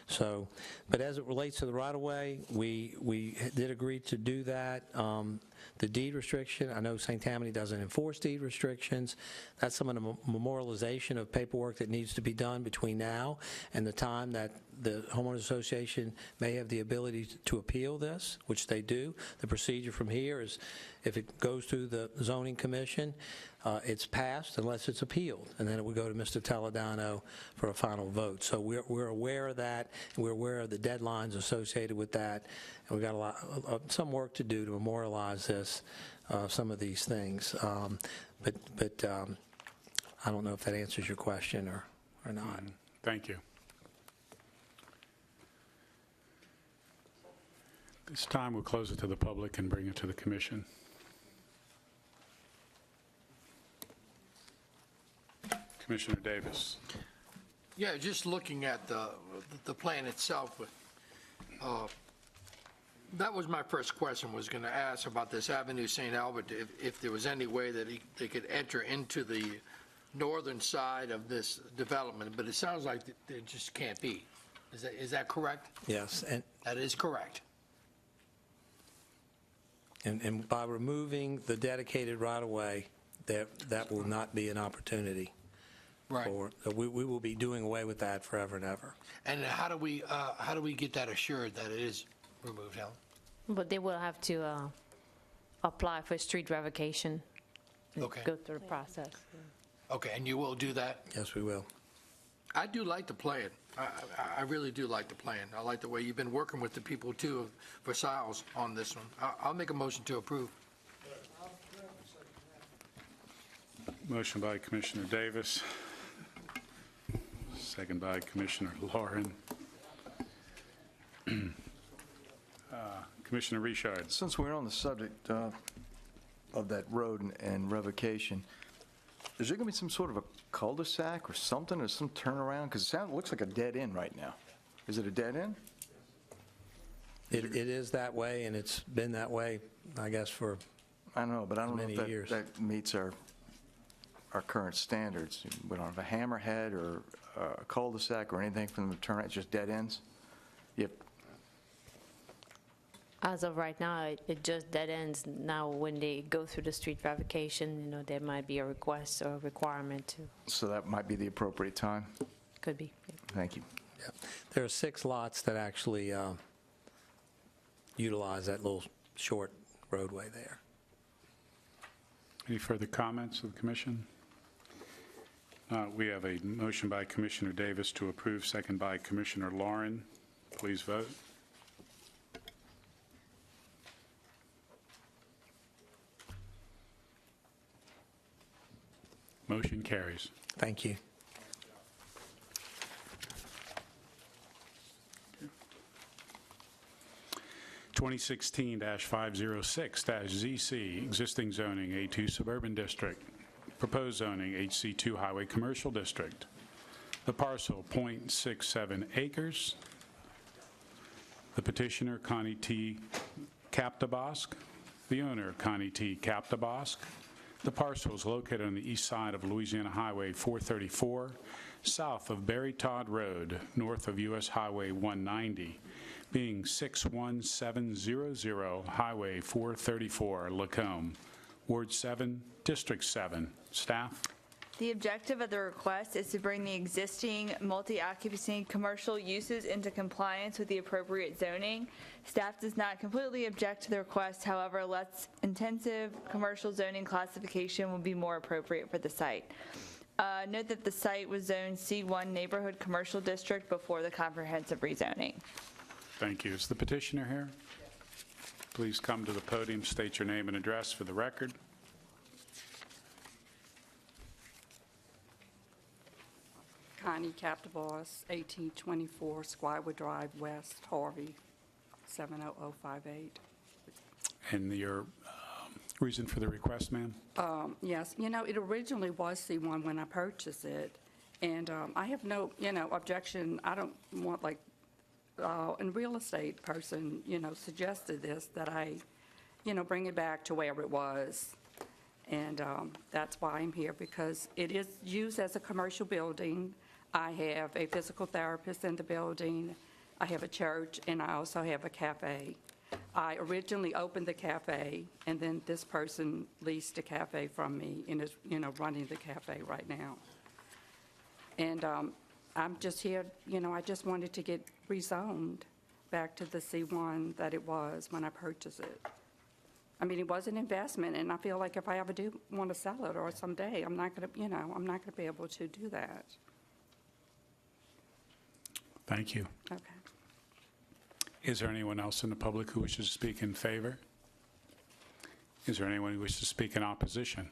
Speaker 3: So, but as it relates to the right-of-way, we did agree to do that. The deed restriction, I know St. Tammany doesn't enforce deed restrictions. That's some of the memorialization of paperwork that needs to be done between now and the time that the homeowners association may have the ability to appeal this, which they do. The procedure from here is, if it goes through the zoning commission, it's passed unless it's appealed, and then it would go to Mr. Toledano for a final vote. So we're aware of that, and we're aware of the deadlines associated with that, and we've got some work to do to memorialize this, some of these things. But I don't know if that answers your question or not.
Speaker 1: Thank you. This time we'll close it to the public and bring it to the commission. Commissioner Davis.
Speaker 15: Yeah, just looking at the plan itself, that was my first question, was going to ask about this Avenue St. Albert, if there was any way that they could enter into the northern side of this development, but it sounds like there just can't be. Is that correct?
Speaker 3: Yes. And
Speaker 15: that is correct.
Speaker 3: And by removing the dedicated right-of-way, that will not be an opportunity
Speaker 15: Right.
Speaker 3: So we will be doing away with that forever and ever.
Speaker 15: And how do we get that assured that it is removed, Helen?
Speaker 6: But they will have to apply for street revocation. and
Speaker 15: Okay.
Speaker 6: Go through the process.
Speaker 15: Okay, and you will do that?
Speaker 3: Yes, we will.
Speaker 15: I do like the plan. I really do like the plan. I like the way you've been working with the people, too, for Versailles on this one. I'll make a motion to approve.
Speaker 1: Motion by Commissioner Davis, second by Commissioner Lauren. Commissioner Richard.
Speaker 20: Since we're on the subject of that road and revocation, is there going to be some sort of a cul-de-sac or something, or some turnaround? Because it looks like a dead end right now. Is it a dead end?
Speaker 3: It is that way, and it's been that way, I guess, for
Speaker 20: I know, but I don't know
Speaker 3: many
Speaker 20: if
Speaker 3: years.
Speaker 20: that meets our current standards. We don't have a hammerhead or a cul-de-sac or anything from the turn. It's just dead ends. Yep.
Speaker 6: As of right now, it just dead ends. Now, when they go through the street revocation, there might be a request or a requirement to,
Speaker 20: So that might be the appropriate time.
Speaker 6: could be.
Speaker 20: Thank you.
Speaker 3: Yeah. There are 6 lots that actually utilize that little short roadway there.
Speaker 1: Any further comments of the commission? We have a motion by Commissioner Davis to approve, second by Commissioner Lauren. Please vote. Motion carries.
Speaker 3: Thank you.
Speaker 1: Okay. 2016-506-ZC, existing zoning A2 Suburban District, proposed zoning HC2 Highway Commercial District. The parcel, .67 acres. The petitioner, Connie T. Captabosk. The owner, Connie T. Captabosk. The parcel is located on the east side of Louisiana Highway 434, south of Barry Todd Road, north of U.S. Highway 190, being 61700 Highway 434, Lacombe, Ward 7, District 7. Staff?
Speaker 9: The objective of the request is to bring the existing multi-occupancy commercial uses into compliance with the appropriate zoning. Staff does not completely object to the request, however, less intensive commercial zoning classification would be more appropriate for the site. Note that the site was zoned C1 Neighborhood Commercial District before the comprehensive rezoning.
Speaker 1: Thank you. Is the petitioner here? Please come to the podium, state your name and address for the record.
Speaker 22: Connie Captaboss, 1824 Squire Drive, West Harvey, 70058.
Speaker 1: And your reason for the request, ma'am?
Speaker 22: Yes, it originally was C1 when I purchased it, and I have no, objection. I don't want, and real estate person, suggested this, that I, bring it back to where it was. And that's why I'm here, because it is used as a commercial building. I have a physical therapist in the building. I have a church, and I also have a cafe. I originally opened the cafe, and then this person leased the cafe from me and is, running the cafe right now. And I'm just here, I just wanted to get rezoned back to the C1 that it was when I purchased it. I mean, it was an investment, and I feel like if I ever do want to sell it or someday, I'm not going to, I'm not going to be able to do that.
Speaker 1: Thank you.
Speaker 22: Okay.
Speaker 1: Is there anyone else in the public who wishes to speak in favor? Is there anyone who wishes to speak in opposition?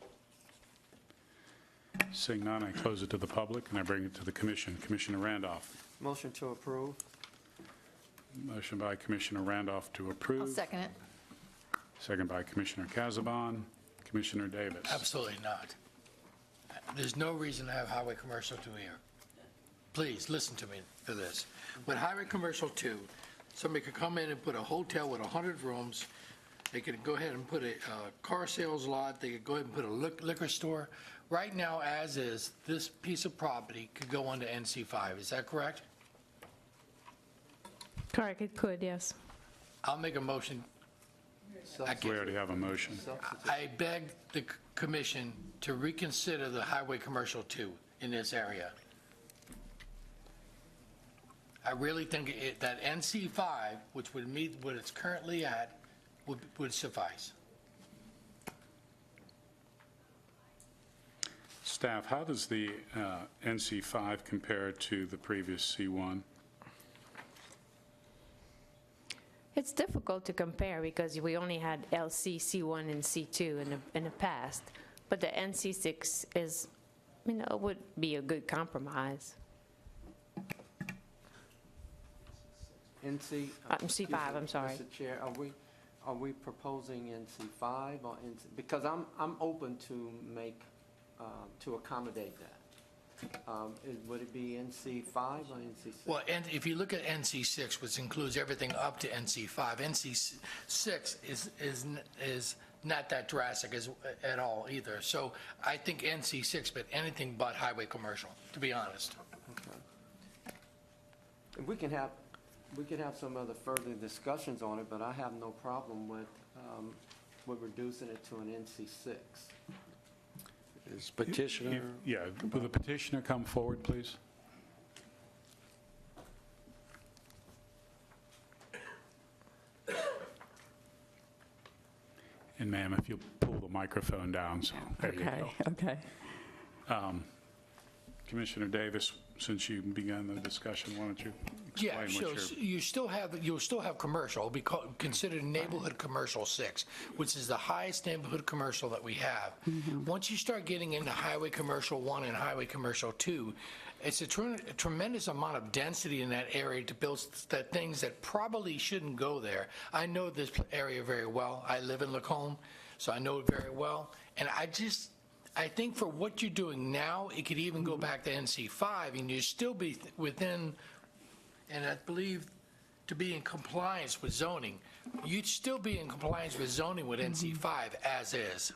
Speaker 1: Seeing none, I close it to the public, and I bring it to the commission. Commissioner Randolph.
Speaker 10: Motion to approve.
Speaker 1: Motion by Commissioner Randolph to approve.
Speaker 7: I'll second it.
Speaker 1: Second by Commissioner Casabon. Commissioner Davis.
Speaker 15: Absolutely not. There's no reason to have highway commercial 2 here. Please, listen to me for this. With highway commercial 2, somebody could come in and put a hotel with 100 rooms. They could go ahead and put a car sales lot. They could go ahead and put a liquor store. Right now, as is, this piece of property could go onto NC5. Is that correct?
Speaker 6: Correct, it could, yes.
Speaker 15: I'll make a motion.
Speaker 1: We already have a motion.
Speaker 15: I beg the commission to reconsider the highway commercial 2. in this area. I really think that NC5, which would meet what it's currently at, would suffice.
Speaker 1: Staff, how does the NC5 compare to the previous C1?
Speaker 6: It's difficult to compare because we only had LC, C1, and C2 in the past. But the NC6 is, would be a good compromise.
Speaker 10: NC?
Speaker 6: C5, I'm sorry.
Speaker 10: Mr. Chair, are we proposing NC5 or NC? Because I'm open to to accommodate that. Would it be NC5 or NC6?
Speaker 15: Well, and if you look at NC6, which includes everything up to NC5, NC6 is not that drastic at all either. So I think NC6, but anything but highway commercial, to be honest.
Speaker 10: Okay. We can have some other further discussions on it, but I have no problem with reducing it to an NC6. Is petitioner?
Speaker 1: Yeah, will the petitioner come forward, please? And ma'am, if you'll pull the microphone down, so there you go.
Speaker 22: Okay.
Speaker 1: Commissioner Davis, since you began the discussion, why don't you
Speaker 15: Yeah,
Speaker 1: explain what
Speaker 15: so
Speaker 1: you're...
Speaker 15: you'll still have commercial, considered neighborhood commercial 6, which is the highest neighborhood commercial that we have. Once you start getting into highway commercial 1 and highway commercial 2, it's a tremendous amount of density in that area to build things that probably shouldn't go there. I know this area very well. I live in Lacombe, so I know it very well. And I think for what you're doing now, it could even go back to NC5, and you'd still be within, and I believe to be in compliance with zoning, you'd still be in compliance with zoning with NC5 as is.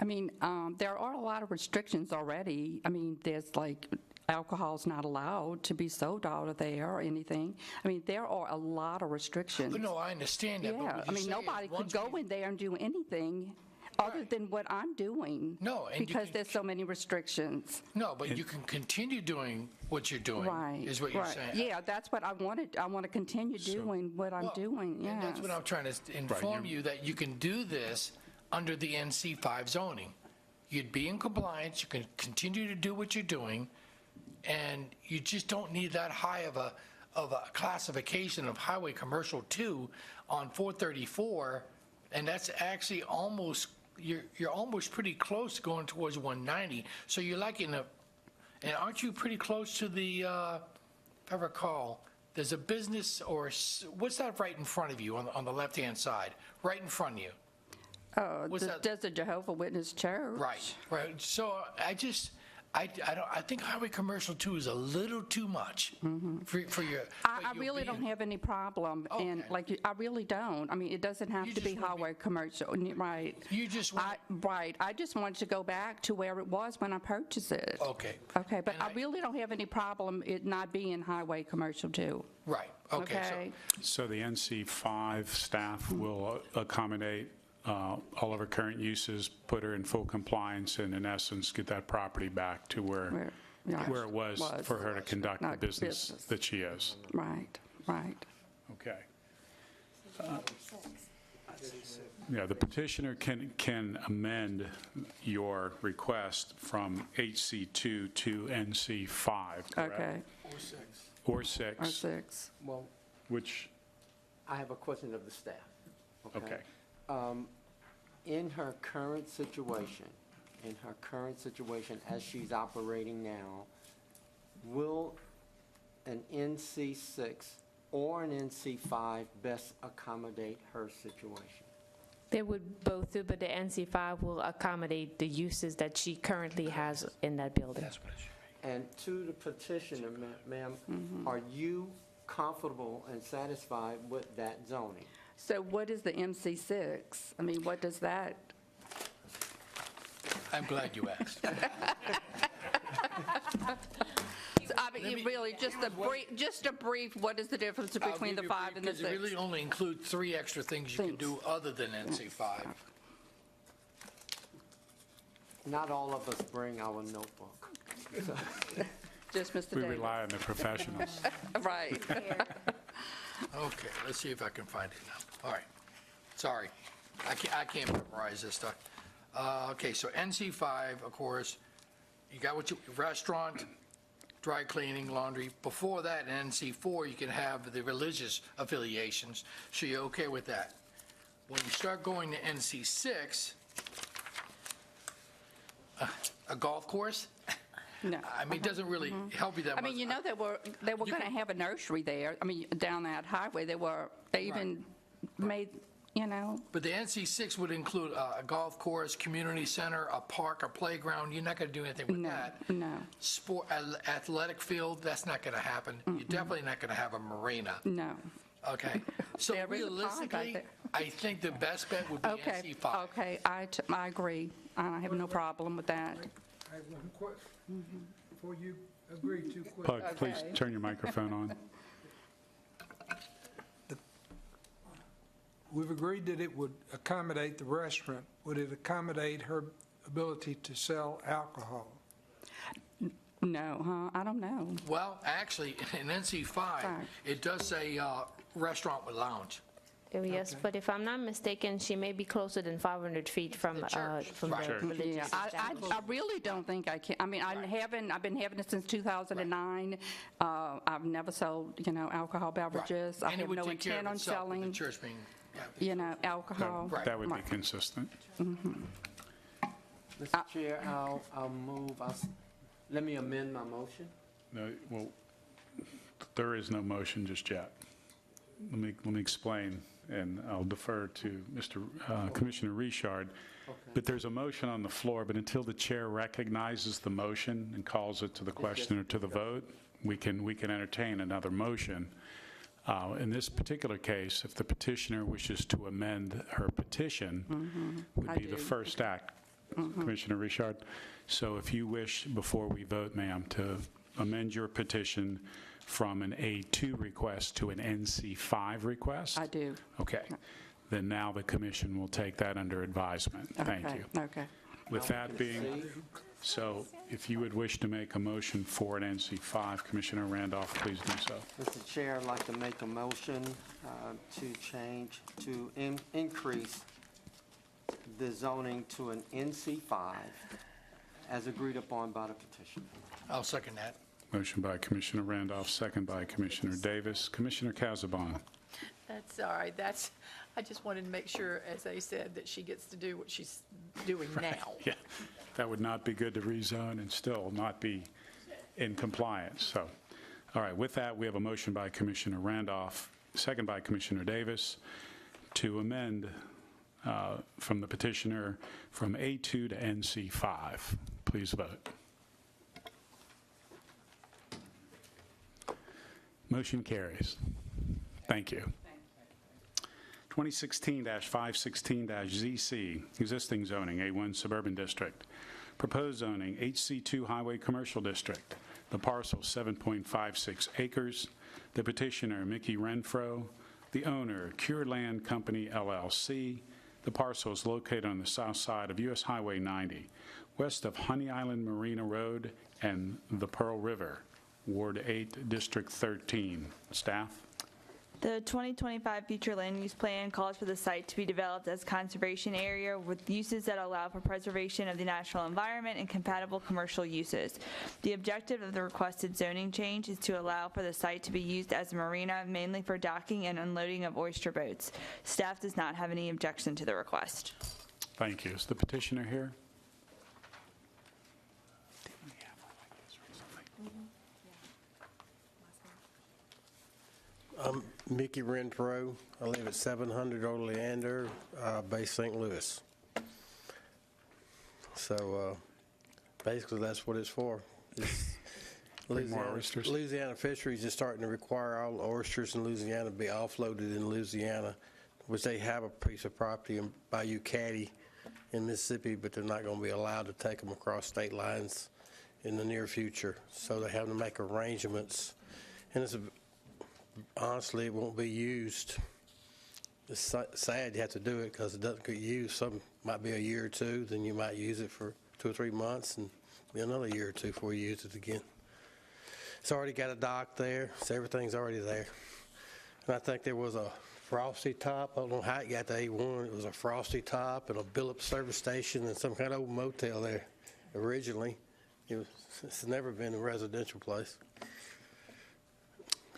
Speaker 22: I mean, there are a lot of restrictions already. I mean, there's like alcohol's not allowed to be sold out of there or anything. I mean, there are a lot of restrictions.
Speaker 15: No, I understand that.
Speaker 22: Yeah, I mean, nobody could go in there and do anything other than what I'm doing.
Speaker 15: No, and
Speaker 22: because there's so many restrictions.
Speaker 15: No, but you can continue doing what you're doing,
Speaker 22: Right.
Speaker 15: is what you're
Speaker 22: right.
Speaker 15: saying.
Speaker 22: Yeah, that's what I wanted. I want to continue doing what I'm doing. Yeah.
Speaker 15: And that's what I'm trying to inform you, that you can do this under the NC5 zoning. You'd be in compliance, you can continue to do what you're doing, and you just don't need that high of a classification of highway commercial 2 on 434, and that's actually almost, you're almost pretty close to going towards 190. So you're like and aren't you pretty close to the, if I recall, there's a business or, what's that right in front of you on the left-hand side, right in front of you?
Speaker 22: Does the Jehovah Witness Church?
Speaker 15: Right. So I think highway commercial 2 is a little too much for your.
Speaker 22: I really don't have any problem, and I really don't. I mean, it doesn't have to be highway commercial, right?
Speaker 15: You just
Speaker 22: right. I just wanted to go back to where it was when I purchased it.
Speaker 15: Okay.
Speaker 22: Okay, but I really don't have any problem it not being highway commercial too.
Speaker 15: Right. Okay.
Speaker 1: So the NC5 staff will accommodate all of her current uses, put her in full compliance, and in essence, get that property back to where it was for her to conduct the business that she is.
Speaker 22: Right.
Speaker 1: Okay. Yeah, the petitioner can amend your request from HC2 to NC5, correct?
Speaker 22: Okay.
Speaker 1: Or 6.
Speaker 22: Or 6.
Speaker 10: Well,
Speaker 1: which?
Speaker 10: I have a question of the staff.
Speaker 1: Okay.
Speaker 10: In her current situation, as she's operating now, will an NC6 or an NC5 best accommodate her situation?
Speaker 6: They would both do, but the NC5 will accommodate the uses that she currently has in that building.
Speaker 15: That's what it should be.
Speaker 10: And to the petitioner, ma'am, are you comfortable and satisfied with that zoning?
Speaker 22: So what is the MC6? I mean, what does that?
Speaker 15: I'm glad you asked.
Speaker 22: I mean, really, just a brief, what is the difference between the 5 and the 6?
Speaker 15: Because it really only includes 3 extra things you can do other than NC5.
Speaker 10: Not all of us bring our notebook.
Speaker 22: Just Mr.
Speaker 1: We
Speaker 22: Davis.
Speaker 1: rely on the professionals.
Speaker 22: Right.
Speaker 15: Okay, let's see if I can find it now. All right. Sorry. I can't memorize this stuff. Okay, so NC5, of course, you got what you, restaurant, dry cleaning, laundry. Before that, in NC4, you can have the religious affiliations. So you're okay with that. When you start going to NC6, a golf course?
Speaker 22: No.
Speaker 15: I mean, it doesn't really help you that
Speaker 22: I
Speaker 15: much.
Speaker 22: mean, you know, they were going to have a nursery there. I mean, down that highway, they even made, you know.
Speaker 15: But the NC6 would include a golf course, community center, a park, a playground. You're not going to do anything with that.
Speaker 22: No.
Speaker 15: Sport, athletic field, that's not not going to happen. You're definitely not going to have a marina.
Speaker 22: No.
Speaker 15: Okay? So
Speaker 22: There is a pond back
Speaker 15: realistically,
Speaker 22: there.
Speaker 15: I think the best bet would be
Speaker 22: Okay.
Speaker 15: NC5.
Speaker 22: Okay. I agree. I have no problem with that.
Speaker 14: I have one question. Before you agree, two questions.
Speaker 1: Pug, please turn your microphone on.
Speaker 14: We've agreed that it would accommodate the restaurant. Would it accommodate her ability to sell alcohol?
Speaker 22: No, I don't know.
Speaker 15: Well, actually, in NC5, it does say restaurant with lounge.
Speaker 6: Oh, yes, but if I'm not mistaken, she may be closer than 500 feet from the religious
Speaker 22: Yeah, I
Speaker 6: establishment.
Speaker 22: really don't think I can. I mean, I've been having it since 2009. I've never sold, you know, alcohol beverages. I
Speaker 15: And it
Speaker 22: have
Speaker 15: would
Speaker 22: no
Speaker 15: take care of
Speaker 22: intent on
Speaker 15: itself with the
Speaker 22: selling,
Speaker 15: church being,
Speaker 22: you know, alcohol.
Speaker 1: That would be
Speaker 22: Right.
Speaker 1: consistent.
Speaker 10: Mr. Chair, I'll move, let me amend my motion.
Speaker 1: No, well, there is no motion just yet. Let me explain, and I'll defer to Commissioner Richard. But there's a motion on the floor, but until the chair recognizes the motion and calls it to the question or to the vote, we can entertain another motion. In this particular case, if the petitioner wishes to amend her petition, would be the first act, Commissioner Richard. So if you wish, before we vote, ma'am, to amend your petition from an A2 request to an NC5 request?
Speaker 22: I do.
Speaker 1: Okay. Then now the commission will take that under advisement. Thank
Speaker 22: Okay,
Speaker 1: you.
Speaker 22: okay.
Speaker 1: With that being, so if you would wish to make a motion for an NC5, Commissioner Randolph, please do so.
Speaker 10: Mr. Chair, I'd like to make a motion to increase the zoning to an NC5 as agreed upon by the petitioner.
Speaker 15: I'll second that.
Speaker 1: Motion by Commissioner Randolph, second by Commissioner Davis. Commissioner Casabon.
Speaker 7: That's all right. I just wanted to make sure, as they said, that she gets to do what she's doing now.
Speaker 1: Yeah, that would not be good to rezone and still not be in compliance. So, all right, with that, we have a motion by Commissioner Randolph, second by Commissioner Davis, to amend from the petitioner from A2 to NC5. Please vote. Motion carries. Thank you. 2016-516-ZC, existing zoning, A1 Suburban District. Proposed zoning, HC2 Highway Commercial District. The parcel, 7.56 acres. The petitioner, Mickey Renfro. The owner, Cure Land Company, LLC. The parcel is located on the south side of US Highway 90, west of Honey Island Marina Road and the Pearl River, Ward 8, District 13. Staff?
Speaker 9: The 2025 future land use plan calls for the site to be developed as conservation area with uses that allow for preservation of the natural environment and compatible commercial uses. The objective of the requested zoning change is to allow for the site to be used as a marina, mainly for docking and unloading of oyster boats. Staff does not have any objection to the request.
Speaker 1: Thank you. Is the petitioner here?
Speaker 11: I'm Mickey Renfro. I live at 700 Oleander, base St. Louis. So basically, that's what it's for. Louisiana fisheries is starting to require all oysters in Louisiana to be offloaded in Louisiana, which they have a piece of property in Bayou Caddy in Mississippi, but they're not going to be allowed to take them across state lines in the near future. So they have to make arrangements, and honestly, it won't be used. It's sad you have to do it because it doesn't get used. Some might be a year or two, then you might use it for 2 or 3 months, and be another year or two before you use it again. It's already got a dock there, so everything's already there. And I think there was a frosty top. I don't know how it got to A1. It was a frosty top and a Billups service station and some kind of old motel there originally. It's never been a residential place.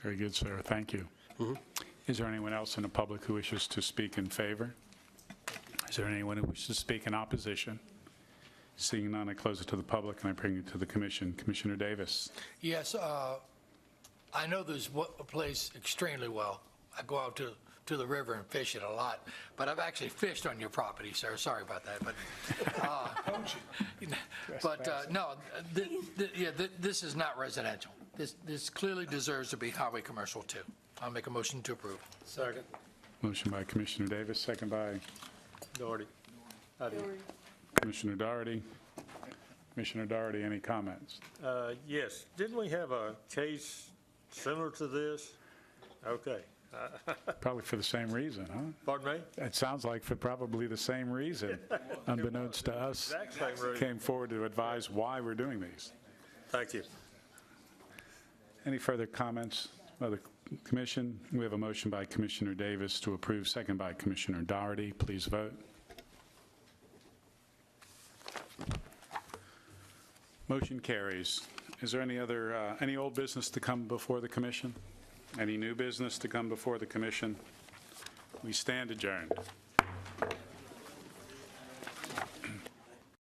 Speaker 1: Very good, sir. Thank you. Is there anyone else in the public who wishes to speak in favor? Is there anyone who wishes to speak in opposition? Seeing none, I close it to the public and I bring it to the commission. Commissioner Davis.
Speaker 15: Yes, I know this place extremely well. I go out to the river and fish it a lot, but I've actually fished on your property, sir. Sorry about that, but no, this is not residential. This clearly deserves to be highway commercial too. I'll make a motion to approve.
Speaker 8: Second.
Speaker 1: Motion by Commissioner Davis, second by
Speaker 8: Doherty.
Speaker 1: Commissioner Doherty. Commissioner Doherty, any comments?
Speaker 12: Yes. Didn't we have a case similar to this? Okay.
Speaker 1: Probably for the same reason, huh?
Speaker 12: Pardon me?
Speaker 1: It sounds like for probably the same reason, unbeknownst to us,
Speaker 12: Exact same reason.
Speaker 1: came forward to advise why we're doing these.
Speaker 12: Thank you.
Speaker 1: Any further comments by the commission? We have a motion by Commissioner Davis to approve, second by Commissioner Doherty. Please vote. Motion carries. Is there any old business to come before the commission? Any new business to come before the commission? We stand adjourned.